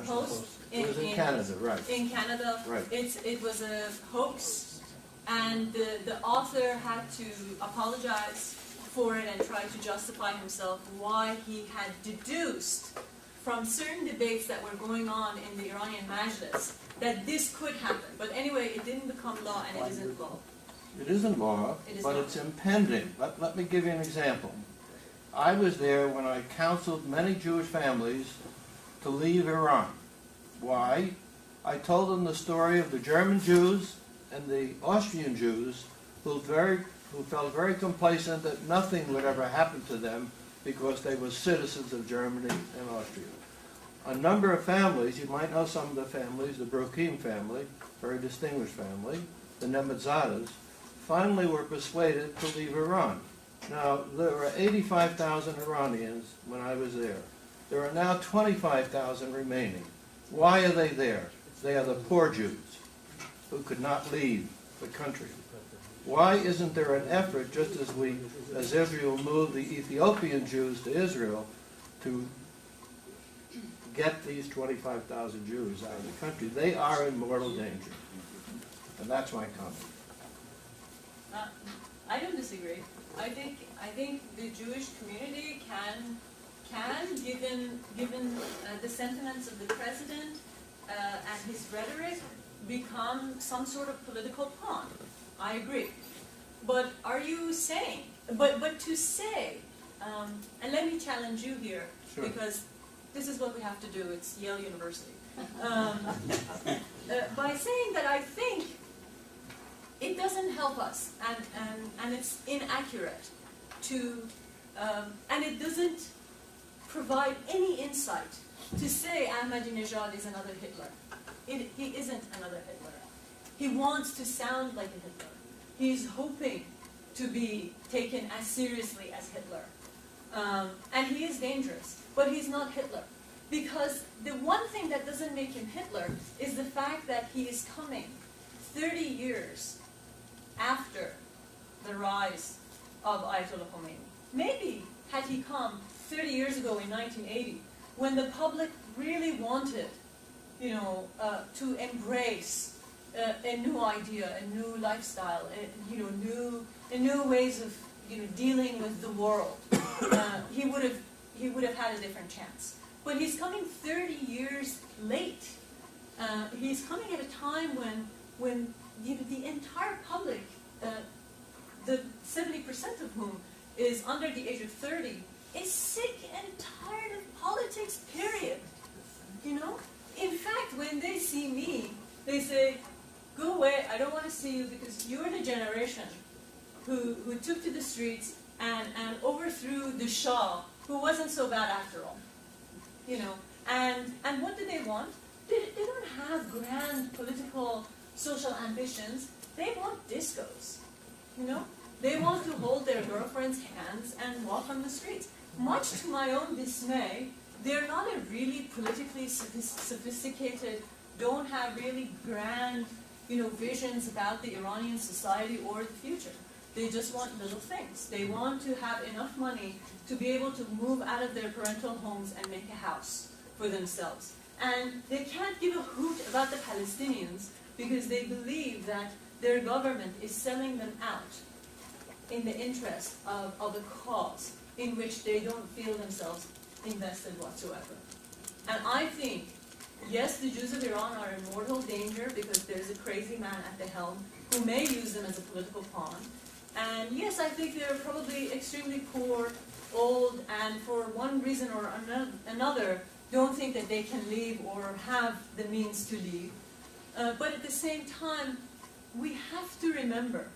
[SPEAKER 2] Post.
[SPEAKER 4] It was in Canada, right.
[SPEAKER 2] In Canada.
[SPEAKER 4] Right.
[SPEAKER 2] It was a hoax, and the author had to apologize for it and try to justify himself why he had deduced from certain debates that were going on in the Iranian Majlis that this could happen. But anyway, it didn't become law, and it isn't law.
[SPEAKER 4] It isn't law,
[SPEAKER 2] It is
[SPEAKER 4] but
[SPEAKER 2] not.
[SPEAKER 4] it's impending. Let me give you an example. I was there when I counseled many Jewish families to leave Iran. Why? I told them the story of the German Jews and the Austrian Jews who felt very complacent that nothing would ever happen to them because they were citizens of Germany and Austria. A number of families, you might know some of the families, the Brokim family, very distinguished family, the Nemetzadas, finally were persuaded to leave Iran. Now, there were 85,000 Iranians when I was there. There are now 25,000 remaining. Why are they there? They are the poor Jews who could not leave the country. Why isn't there an effort, just as Israel moved the Ethiopian Jews to Israel, to get these 25,000 Jews out of the country? They are in mortal danger. And that's my comment.
[SPEAKER 2] I don't disagree. I think the Jewish community can given the sentiments of the president and his rhetoric, become some sort of political pawn. I agree. But are you saying, but to say, and let me challenge you here,
[SPEAKER 4] Sure.
[SPEAKER 2] because this is what we have to do, it's Yale University. By saying that I think it doesn't help us, and it's inaccurate to, and it doesn't provide any insight to say Ahmadinejad is another Hitler. He isn't another Hitler. He wants to sound like a Hitler. He's hoping to be taken as seriously as Hitler. And he is dangerous, but he's not Hitler. Because the one thing that doesn't make him Hitler is the fact that he is coming 30 years after the rise of Ayatollah Khomeini. Maybe had he come 30 years ago in 1980, when the public really wanted, to embrace a new idea, a new lifestyle, new ways of dealing with the world, he would have had a different chance. But he's coming 30 years late. He's coming at a time when the entire public, the 70% of whom is under the age of 30, is sick and tired of politics, period. In fact, when they see me, they say, go away, I don't want to see you because you're the generation who took to the streets and overthrew the Shah, who wasn't so bad after all. And what do they want? They don't have grand political, social ambitions. They want discos, They want to hold their girlfriends' hands and walk on the streets. Much to my own dismay, they're not a really politically sophisticated, don't have really grand, visions about the Iranian society or the future. They just want little things. They want to have enough money to be able to move out of their parental homes and make a house for themselves. And they can't give a hoot about the Palestinians because they believe that their government is selling them out in the interest of a cause in which they don't feel themselves invested whatsoever. And I think, yes, the Jews of Iran are in mortal danger because there's a crazy man at the helm who may use them as a political pawn. And yes, I think they're probably extremely poor, old, and for one reason or another, don't think that they can leave or have the means to leave. But at the same time, we have to remember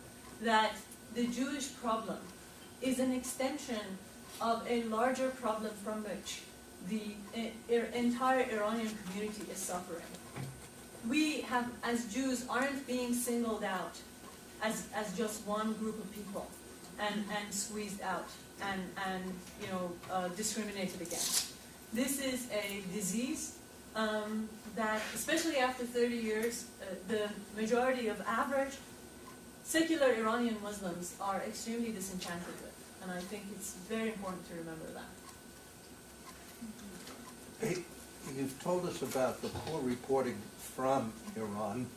[SPEAKER 2] that the Jewish problem is an extension of a larger problem from which the entire Iranian community is suffering. We have, as Jews, aren't being singled out as just one group of people and squeezed out and discriminated against. This is a disease that, especially after 30 years, the majority of average secular Iranian Muslims are extremely disenchanted with. And I think it's very important to remember that.
[SPEAKER 5] Hey, you've told us about the poor reporting from Iran.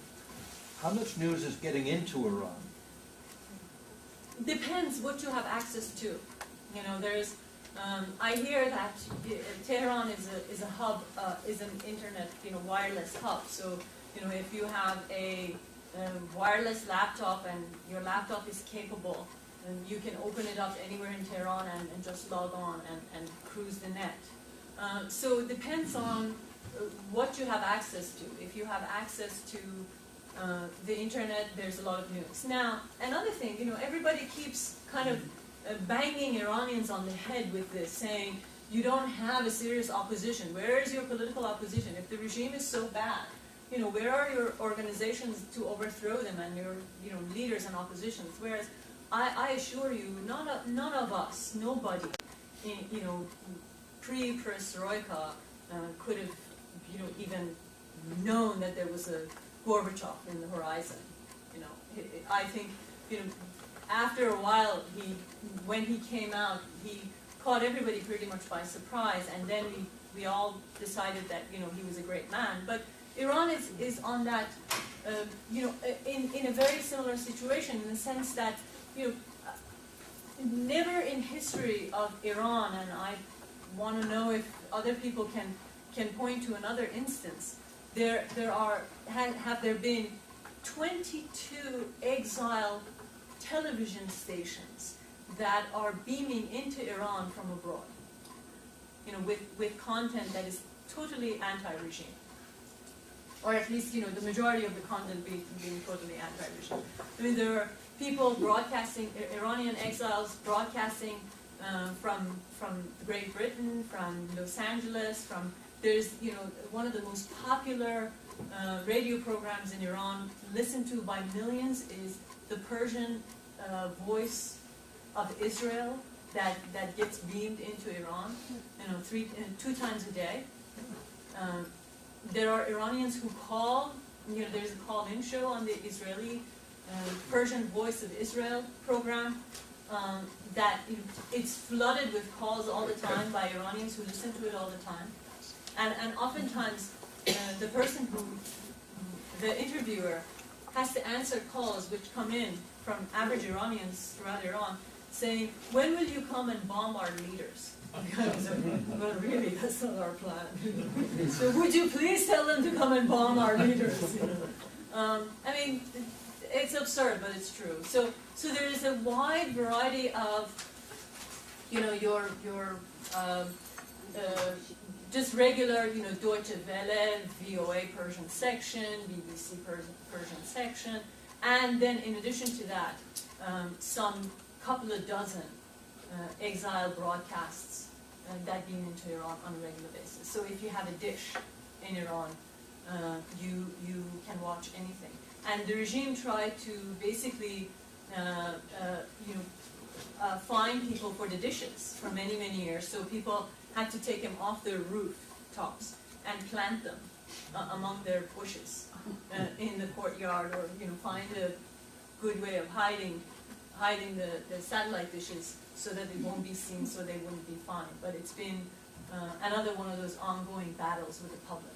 [SPEAKER 5] How much news is getting into Iran?
[SPEAKER 2] Depends what you have access to. There's I hear that Tehran is a hub, is an internet, wireless hub. So, if you have a wireless laptop and your laptop is capable, then you can open it up anywhere in Tehran and just log on and cruise the net. So it depends on what you have access to. If you have access to the internet, there's a lot of news. Now, another thing, everybody keeps kind of banging Iranians on the head with this, saying, you don't have a serious opposition. Where is your political opposition? If the regime is so bad, where are your organizations to overthrow them and your, leaders and oppositions? Whereas, I assure you, none of us, nobody, pre-perestroika could have, even known that there was a Gorbachev in the horizon. I think, after a while, when he came out, he caught everybody pretty much by surprise, and then we all decided that, he was a great man. But Iran is on that, in a very similar situation, in the sense that, never in history of Iran, and I want to know if other people can point to another instance, have there been 22 exile television stations that are beaming into Iran from abroad, with content that is totally anti-regime. Or at least, the majority of the content being totally anti-regime. I mean, there are people broadcasting, Iranian exiles broadcasting from Great Britain, from Los Angeles, there's, one of the most popular radio programs in Iran, listened to by millions, is the Persian voice of Israel that gets beamed into Iran, 2 times a day. There are Iranians who call, there's a call-in show on the Israeli Persian Voice of Israel program that it's flooded with calls all the time by Iranians who listen to it all the time. And oftentimes, the interviewer has to answer calls which come in from average Iranians throughout Iran saying, when will you come and bomb our leaders? Well, really, that's not our plan. So would you please tell them to come and bomb our leaders? I mean, it's absurd, but it's true. So there is a wide variety of, your just regular, Deutsche Welle, VOA Persian section, BBC Persian section, and then in addition to that, some couple of dozen exile broadcasts that beam into Iran on a regular basis. So if you have a dish in Iran, you can watch anything. And the regime tried to basically, fine people for the dishes for many, many years. So people had to take them off their rooftops and plant them among their bushes in the courtyard, or find a good way of hiding the satellite dishes so that they won't be seen, so they wouldn't be fined. But it's been another one of those ongoing battles with the public.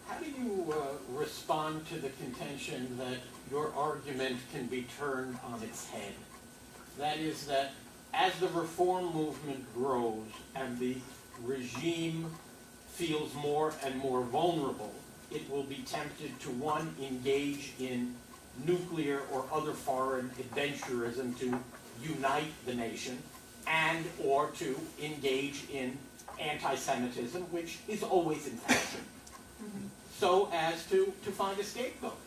[SPEAKER 6] How do you respond to the contention that your argument can be turned on its head? That is, that as the reform movement grows and the regime feels more and more vulnerable, it will be tempted to, one, engage in nuclear or other foreign adventurism to unite the nation, and or to engage in anti-Semitism, which is always in fashion, so as to find a scapegoat.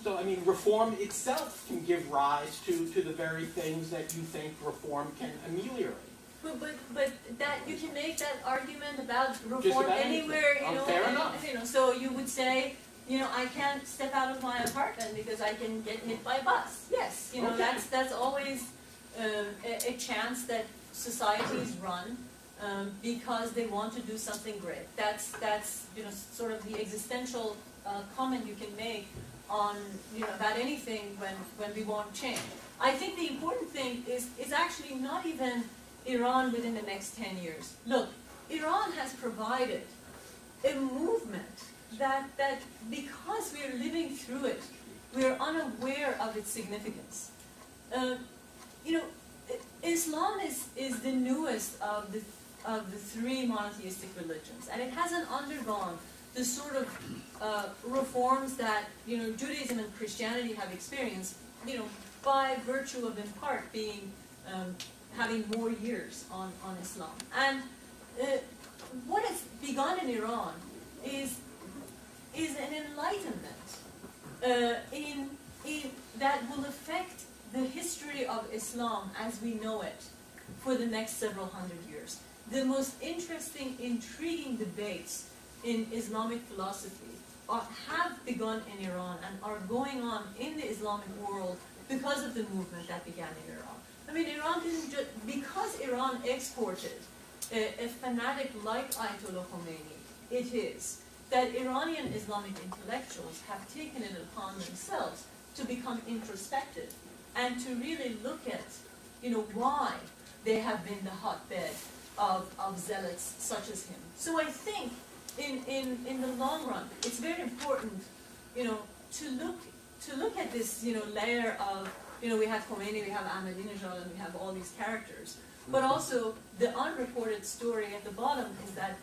[SPEAKER 6] So, I mean, reform itself can give rise to the very things that you think reform can ameliorate.
[SPEAKER 2] But that you can make that argument about reform
[SPEAKER 6] Just about
[SPEAKER 2] anywhere,
[SPEAKER 6] fair enough.
[SPEAKER 2] So you would say, I can't step out of my apartment because I can get hit by a bus. Yes,
[SPEAKER 6] Okay.
[SPEAKER 2] that's always a chance that societies run because they want to do something great. That's sort of the existential comment you can make on about anything when we want change. I think the important thing is actually not even Iran within the next 10 years. Look, Iran has provided a movement that because we are living through it, we are unaware of its significance. Islam is the newest of the three monotheistic religions, and it hasn't undergone the sort of reforms that Judaism and Christianity have experienced, by virtue of in part being having more years on Islam. And what has begun in Iran is an enlightenment in that will affect the history of Islam as we know it for the next several hundred years. The most interesting, intriguing debates in Islamic philosophy have begun in Iran and are going on in the Islamic world because of the movement that began in Iran. I mean, Iran didn't just, because Iran exported a fanatic like Ayatollah Khomeini, it is that Iranian Islamic intellectuals have taken it upon themselves to become introspective and to really look at, why they have been the hotbed of zealots such as him. So I think in the long run, it's very important, to look at this, layer of, we have Khomeini, we have Ahmadinejad, and we have all these characters. But also, the unreported story at the bottom is that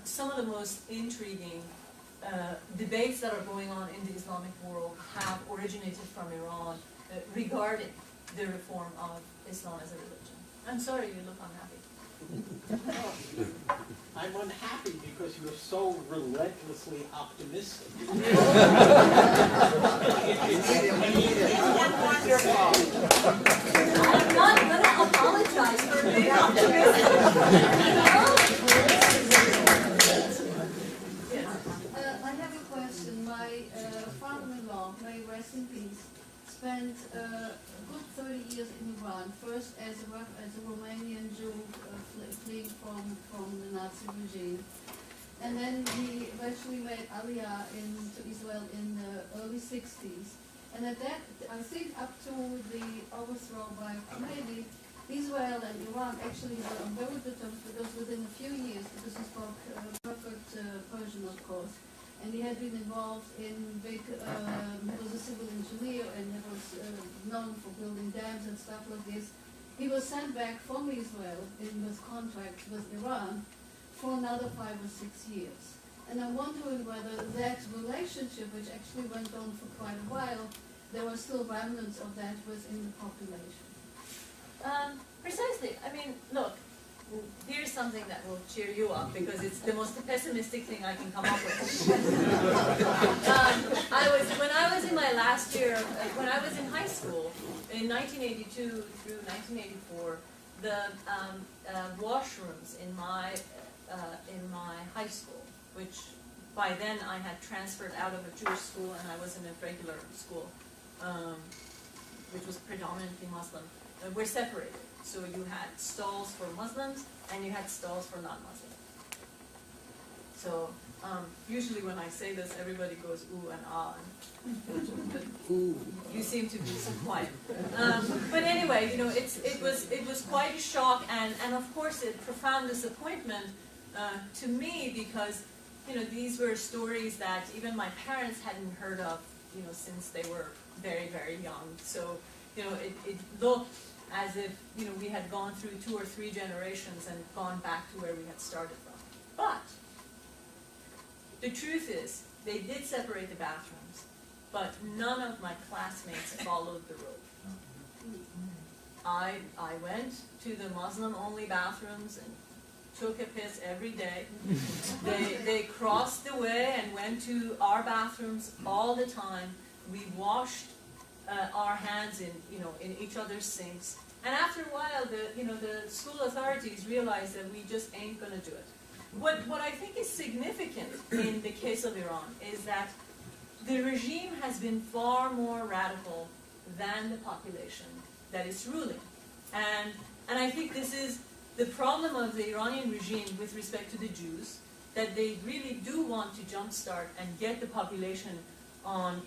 [SPEAKER 2] some of the most intriguing debates that are going on in the Islamic world have originated from Iran regarding the reform of Islam as a religion. I'm sorry, you look unhappy.
[SPEAKER 6] I'm unhappy because you're so relentlessly optimistic.
[SPEAKER 3] Wonderful.
[SPEAKER 2] I'm not going to apologize for being optimistic.
[SPEAKER 7] I have a question. My father-in-law, may rest in peace, spent a good 30 years in Iran, first as a Romanian Jew fleeing from the Nazi regime. And then he eventually made Aliyah into Israel in the early 60s. And at that, I think up to the overthrow by Khomeini, Israel and Iran actually were on very good terms because within a few years, because he spoke perfect Persian, of course, and he had been involved in big, he was a civil engineer and he was known for building dams and stuff like this. He was sent back from Israel in this contract with Iran for another 5 or 6 years. And I'm wondering whether that relationship, which actually went on for quite a while, there were still remnants of that within the population.
[SPEAKER 2] Precisely. I mean, look, here's something that will cheer you up because it's the most pessimistic thing I can come up with. When I was in my last year, when I was in high school, in 1982 through 1984, the washrooms in my high school, which by then I had transferred out of a Jewish school and I was in a regular school, which was predominantly Muslim, were separated. So you had stalls for Muslims and you had stalls for non-Muslims. So usually when I say this, everybody goes ooh and ah. But you seem to be so quiet. But anyway, it was quite a shock and of course a profound disappointment to me because these were stories that even my parents hadn't heard of since they were very, very young. So it looked as if we had gone through 2 or 3 generations and gone back to where we had started from. But the truth is, they did separate the bathrooms, but none of my classmates followed the rule. I went to the Muslim-only bathrooms and took a piss every day. They crossed the way and went to our bathrooms all the time. We washed our hands in each other's sinks. And after a while, the school authorities realized that we just ain't going to do it. What I think is significant in the case of Iran is that the regime has been far more radical than the population that is ruling. And I think this is the problem of the Iranian regime with respect to the Jews, that they really do want to jumpstart and get the population on,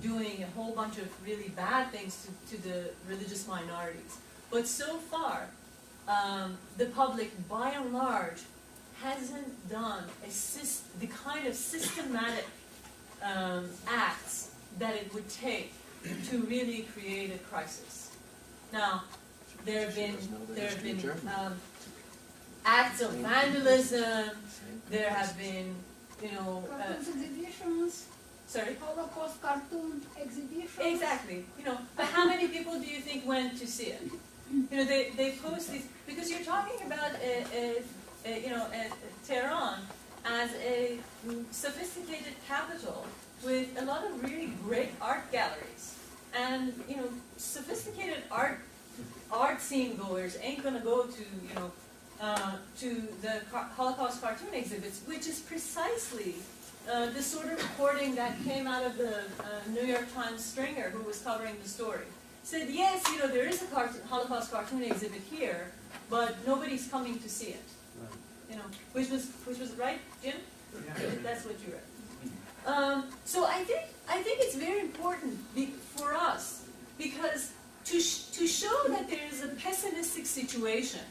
[SPEAKER 2] doing a whole bunch of really bad things to the religious minorities. But so far, the public, by and large, hasn't done the kind of systematic acts that it would take to really create a crisis. Now, there have been acts of vandalism. There have been,
[SPEAKER 7] Cartoons exhibitions,
[SPEAKER 2] sorry.
[SPEAKER 7] Holocaust cartoon exhibitions.
[SPEAKER 2] Exactly. But how many people do you think went to see it? They post these because you're talking about Tehran as a sophisticated capital with a lot of really great art galleries, and sophisticated art scene goers ain't gonna go to the Holocaust cartoon exhibits, which is precisely the sort of reporting that came out of the New York Times stringer who was covering the story. Said, yes, there is a Holocaust cartoon exhibit here, but nobody's coming to see it. Which was right, Jim? Yeah. That's what you read. So I think it's very important for us, because to show that there is a pessimistic situation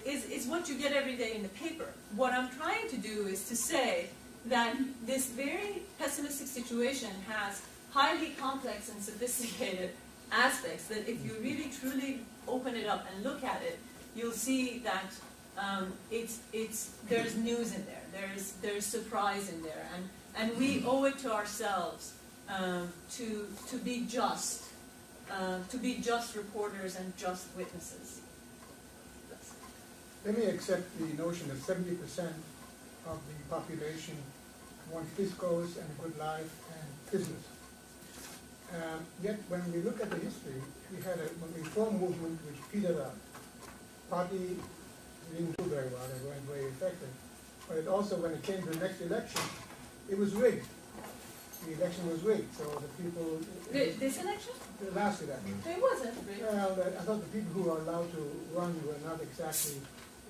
[SPEAKER 2] is what you get every day in the paper. What I'm trying to do is to say that this very pessimistic situation has highly complex and sophisticated aspects that if you really truly open it up and look at it, you'll see that there's news in there, there's surprise in there, and we owe it to ourselves to be just reporters and just witnesses.
[SPEAKER 8] Let me accept the notion that 70% of the population wants discourse and a good life and business. Yet when we look at the history, we had a reform movement which petered out. Party didn't do very well, they weren't very effective. But it also, when it came to the next election, it was rigged. The election was rigged, so the people...
[SPEAKER 2] This election?
[SPEAKER 8] The last election.
[SPEAKER 2] It wasn't rigged.
[SPEAKER 8] Well, I thought the people who were allowed to run were not exactly,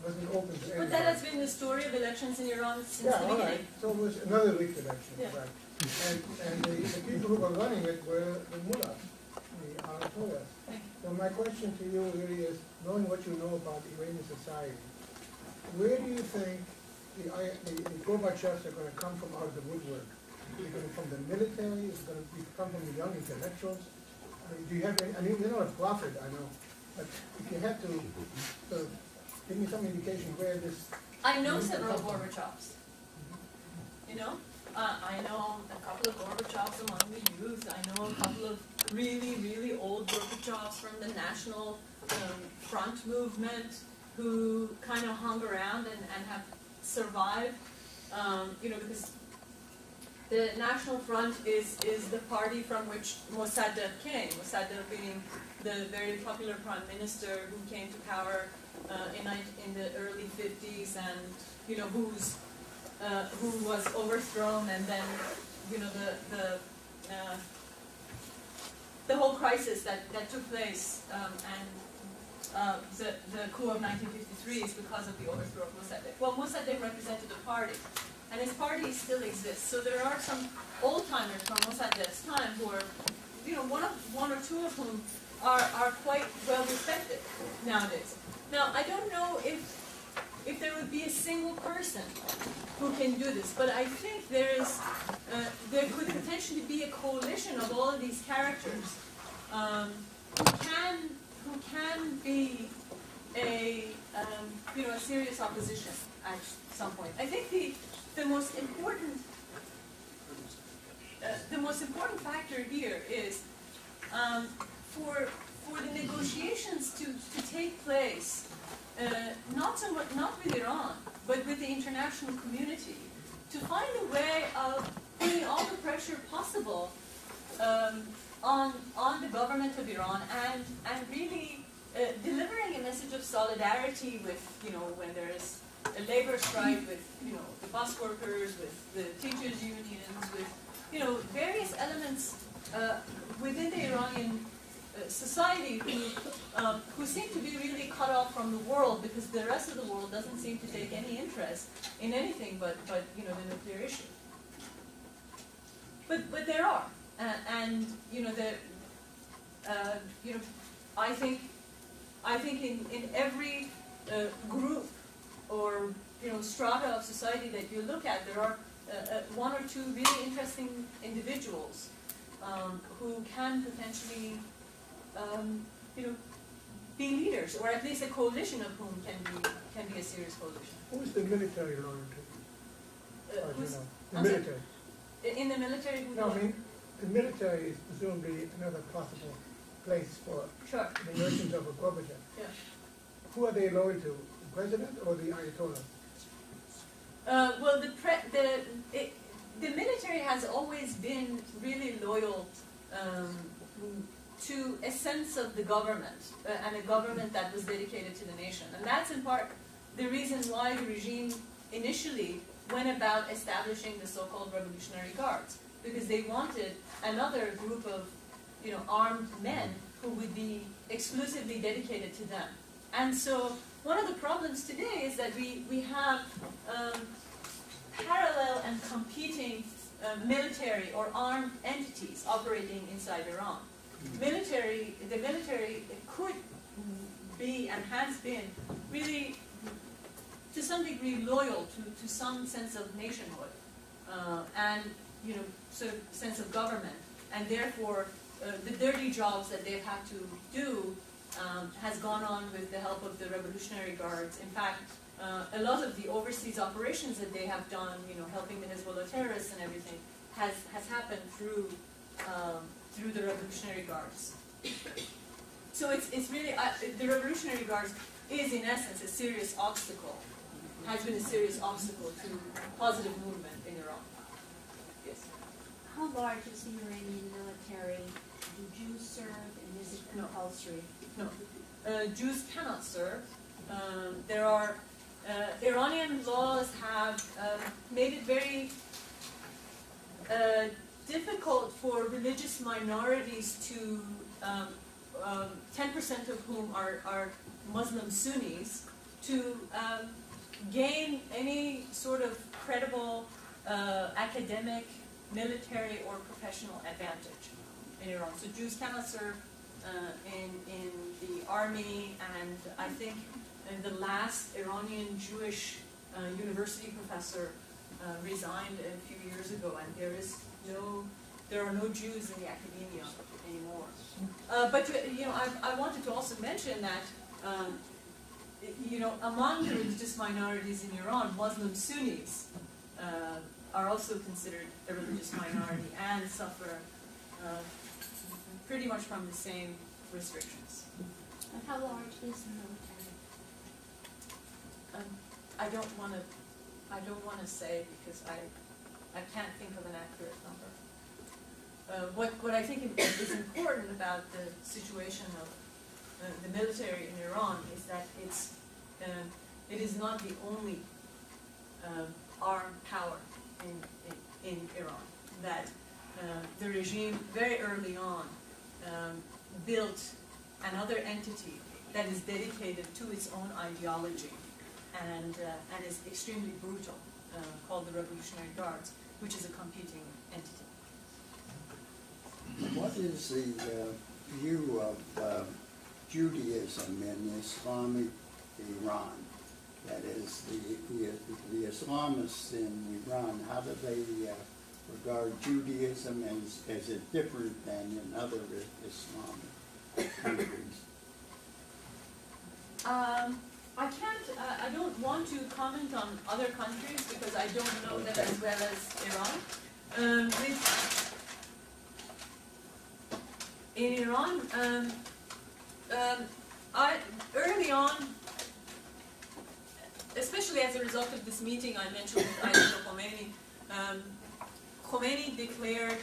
[SPEAKER 8] wasn't open to anyone.
[SPEAKER 2] But that has been the story of elections in Iran since the beginning.
[SPEAKER 8] Right. So it was another rigged election,
[SPEAKER 2] Yeah.
[SPEAKER 8] right. And the people who were running it were the mullahs, the ayatollahs. So my question to you really is, knowing what you know about Iranian society, where do you think the Gorbachevs are going to come from out of the woodwork? Is it going to come from the military? Is it going to come from the young intellectuals? I mean, do you have any, I mean, you're not a prophet, I know, but if you had to sort of give me some indication where this...
[SPEAKER 2] I know several Gorbachevs. I know a couple of Gorbachevs among the youth. I know a couple of really, really old Gorbachevs from the National Front movement who kind of hung around and have survived, because the National Front is the party from which Mossadegh came, Mossadegh being the very popular prime minister who came to power in the early 50s and, who was overthrown, and then, the whole crisis that took place, and the coup of 1953 is because of the overthrow of Mossadegh. Well, Mossadegh represented a party, and his party still exists. So there are some old-timers from Mossadegh's time who are, one or two of whom are quite well respected nowadays. Now, I don't know if there would be a single person who can do this, but I think there could potentially be a coalition of all of these characters who can be a serious opposition at some point. I think the most important factor here is for the negotiations to take place, not with Iran, but with the international community, to find a way of putting all the pressure possible on the government of Iran and really delivering a message of solidarity with, when there is a labor strike, with, the bus workers, with the teachers' unions, with, various elements within the Iranian society who seem to be really cut off from the world, because the rest of the world doesn't seem to take any interest in anything but the nuclear issue. But there are, and I think in every group or strata of society that you look at, there are one or two really interesting individuals who can potentially you know, be leaders, or at least a coalition of whom can be a serious coalition.
[SPEAKER 8] Who is the military loyal to? As you
[SPEAKER 2] Who's-
[SPEAKER 8] know, the
[SPEAKER 2] I'm sorry?
[SPEAKER 8] military.
[SPEAKER 2] In the military, who
[SPEAKER 8] No, I mean, the military is presumably another possible place for
[SPEAKER 2] sure,
[SPEAKER 8] the emergence of a Gorbachev.
[SPEAKER 2] yeah.
[SPEAKER 8] Who are they loyal to, the president or the Ayatollah?
[SPEAKER 2] Well, the military has always been really loyal to a sense of the government, and a government that was dedicated to the nation. And that's in part the reason why the regime initially went about establishing the so-called Revolutionary Guards, because they wanted another group of, you know, armed men who would be exclusively dedicated to them. And so one of the problems today is that we have parallel and competing military or armed entities operating inside Iran. The military could be and has been really, to some degree, loyal to some sense of nationhood and, you know, sort of sense of government, and therefore the dirty jobs that they've had to do has gone on with the help of the Revolutionary Guards. In fact, a lot of the overseas operations that they have done, you know, helping the Hezbollah terrorists and everything, has happened through the Revolutionary Guards. So it's really, the Revolutionary Guards is in essence a serious obstacle, has been a serious obstacle to positive movement in Iran. Yes.
[SPEAKER 9] How large is the Iranian military? Do Jews serve, and is it compulsory?
[SPEAKER 2] No, Jews cannot serve. There are Iranian laws have made it very difficult for religious minorities to 10% of whom are Muslim Sunnis to gain any sort of credible academic, military, or professional advantage in Iran. So Jews cannot serve in the army, and I think the last Iranian Jewish university professor resigned a few years ago, and there are no Jews in the academia anymore. But you know, I wanted to also mention that you know, among the religious minorities in Iran, Muslim Sunnis are also considered a religious minority and suffer pretty much from the same restrictions.
[SPEAKER 9] And how large is the military?
[SPEAKER 2] I don't want to say, because I can't think of an accurate number. What I think is important about the situation of the military in Iran is that it is not the only armed power in Iran. That the regime very early on built another entity that is dedicated to its own ideology and is extremely brutal, called the Revolutionary Guards, which is a competing entity.
[SPEAKER 10] What is the view of Judaism in Islamic Iran? That is, the Islamists in Iran, how do they regard Judaism? Is it different than in other Islamic countries?
[SPEAKER 2] I don't want to comment on other countries because I don't know them as well as Iran. In Iran, early on, especially as a result of this meeting I mentioned with Ayatollah Khomeini, Khomeini declared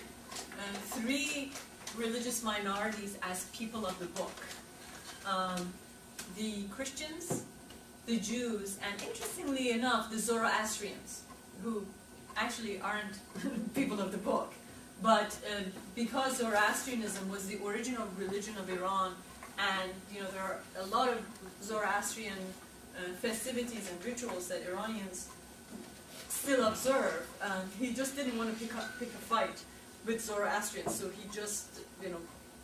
[SPEAKER 2] 3 religious minorities as people of the book. The Christians, the Jews, and interestingly enough, the Zoroastrians, who actually aren't people of the book. But because Zoroastrianism was the original religion of Iran, and you know there are a lot of Zoroastrian festivities and rituals that Iranians still observe, he just didn't want to pick a fight with Zoroastrians, so he just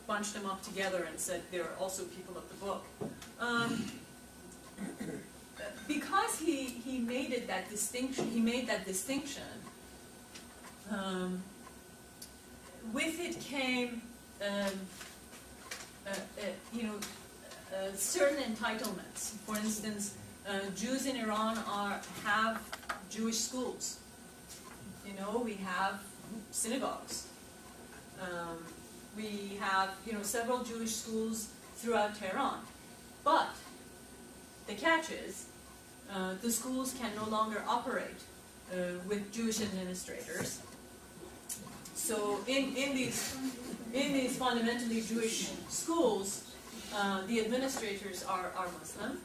[SPEAKER 2] bunched them up together and said they're also people of the book. Because he made that distinction. With it came certain entitlements. For instance, Jews in Iran have Jewish schools. We have synagogues. We have several Jewish schools throughout Tehran. But the catch is the schools can no longer operate with Jewish administrators. So in these fundamentally Jewish schools, the administrators are Muslim.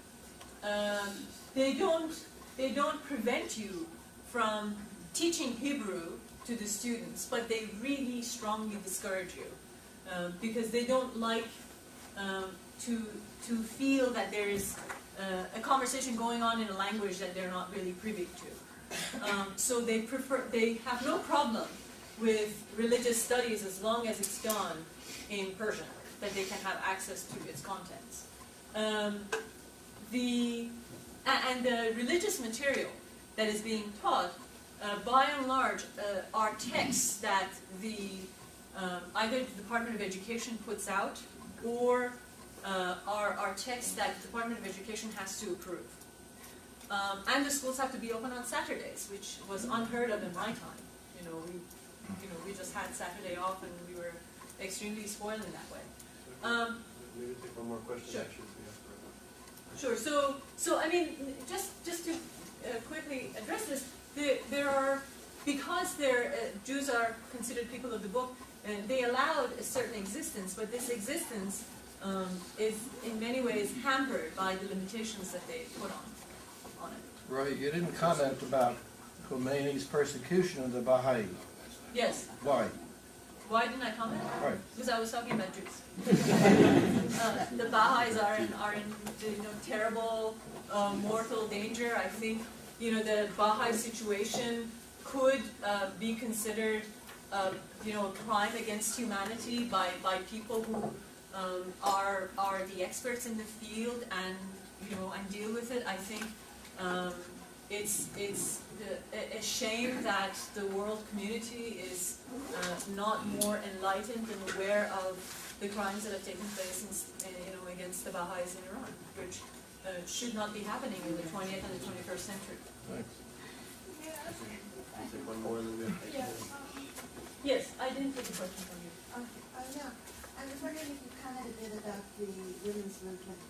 [SPEAKER 2] They don't prevent you from teaching Hebrew to the students, but they really strongly discourage you because they don't like to feel that there is a conversation going on in a language that they're not really privy to. So they have no problem with religious studies as long as it's done in Persian, that they can have access to its contents. And the religious material that is being taught, by and large, are texts that either the Department of Education puts out or are texts that the Department of Education has to approve. And the schools have to be open on Saturdays, which was unheard of in my time. We just had Saturday off, and we were extremely spoiled in that way.
[SPEAKER 1] Maybe take one more question.
[SPEAKER 2] Sure.
[SPEAKER 1] Actually,
[SPEAKER 2] Sure. So I mean, just to quickly address this, there are, because Jews are considered people of the book, they allowed a certain existence, but this existence is in many ways hampered by the limitations that they put on it.
[SPEAKER 4] Right, you didn't comment about Khomeini's persecution of the Baha'i.
[SPEAKER 2] Yes.
[SPEAKER 4] Why?
[SPEAKER 2] Why didn't I comment?
[SPEAKER 4] Right.
[SPEAKER 2] Because I was talking about Jews. The Baha'is are in terrible mortal danger. I think the Baha'i situation could be considered a crime against humanity by people who are the experts in the field and deal with it. I think it's a shame that the world community is not more enlightened and aware of the crimes that have taken place against the Baha'is in Iran, which should not be happening in the 20th and the 21st century.
[SPEAKER 4] Thanks.
[SPEAKER 1] take one more and then we have to.
[SPEAKER 2] Yes, I didn't take a question from you.
[SPEAKER 11] Yeah. I was wondering if you commented a bit about the women's movement.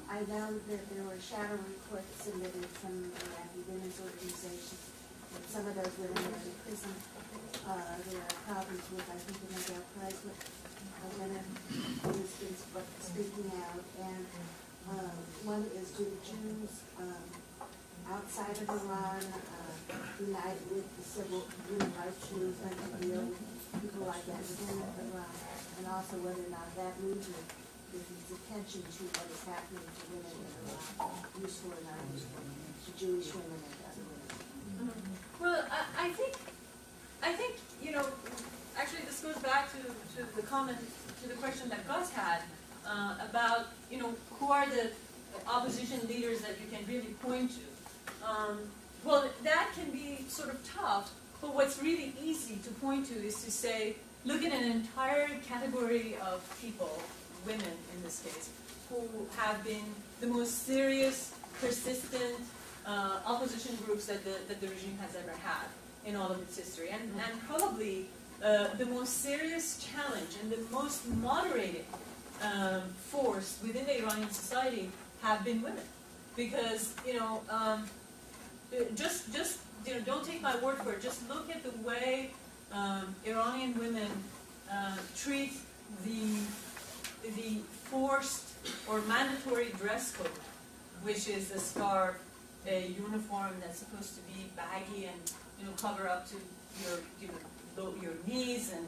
[SPEAKER 11] I know that there were shadow reports submitted from Iraqi women's organizations. That some of those women are in prison. There are problems with, I think, the Nobel Prize winner who has been speaking out. And one is, do the Jews outside of Iran unite with the civil human rights movement and deal with people like that within Iran? And also whether or not that movement gives its attention to what is happening to women in Iran, useful and not useful, to Jewish women and other women.
[SPEAKER 2] Well, I think, actually this goes back to the comment, to the question that Gus had about, who are the opposition leaders that you can really point to. Well, that can be sort of tough, but what's really easy to point to is to say, look at an entire category of people, women in this case, who have been the most serious, persistent opposition groups that the regime has ever had in all of its history. And probably the most serious challenge and the most moderating force within the Iranian society have been women. Because, don't take my word for it, just look at the way Iranian women treat the forced or mandatory dress code, which is a scarf, a uniform that's supposed to be baggy and cover up to your knees and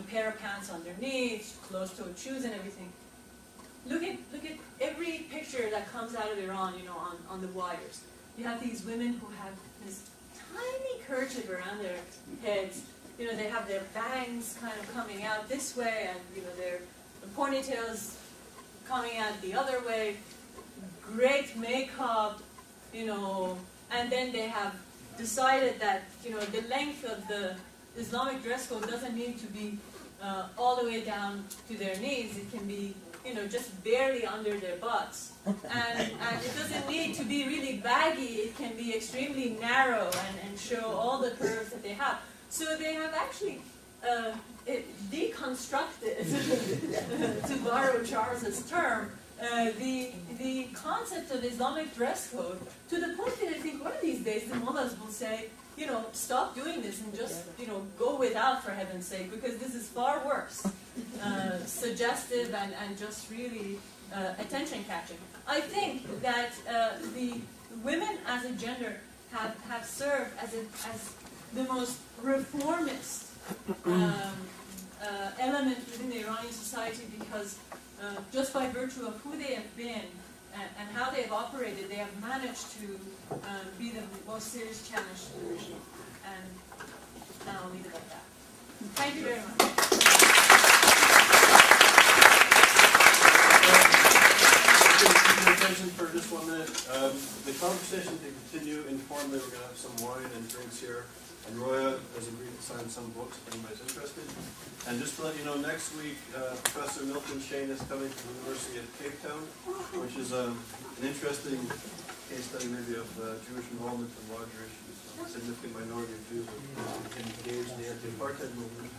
[SPEAKER 2] pair of pants underneath, closed-toed shoes and everything. Look at every picture that comes out of Iran, on the wires. You have these women who have this tiny kerchief around their heads. They have their bangs kind of coming out this way, and their ponytails coming out the other way. Great makeup, and then they have decided that the length of the Islamic dress code doesn't need to be all the way down to their knees. It can be, just barely under their butts. And it doesn't need to be really baggy. It can be extremely narrow and show all the curves that they have. So they have actually deconstructed, to borrow Charles's term, the concept of Islamic dress code, to the point that I think one of these days the mullahs will say, stop doing this and just, go without, for heaven's sake, because this is far worse. Suggestive and just really attention-catching. I think that the women as a gender have served as the most reformist element within the Iranian society, because just by virtue of who they have been and how they have operated, they have managed to be the most serious challenge to the regime. And I'll leave it at that. Thank you very much.
[SPEAKER 1] Attention for just 1 minute. The conversation can continue informally. We're going to have some wine and drinks here. And Roya has agreed to sign some books if anybody's interested. And just to let you know, next week, Professor Milton Shane is coming to the University of Cape Town, which is an interesting case study maybe of Jewish involvement in larger issues. A significant minority of Jews are engaged in the anti-apartheid movement.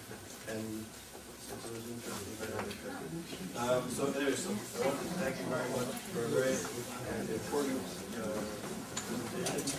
[SPEAKER 1] And so it was interesting, very interesting. So anyway, I want to thank you very much for a very important presentation.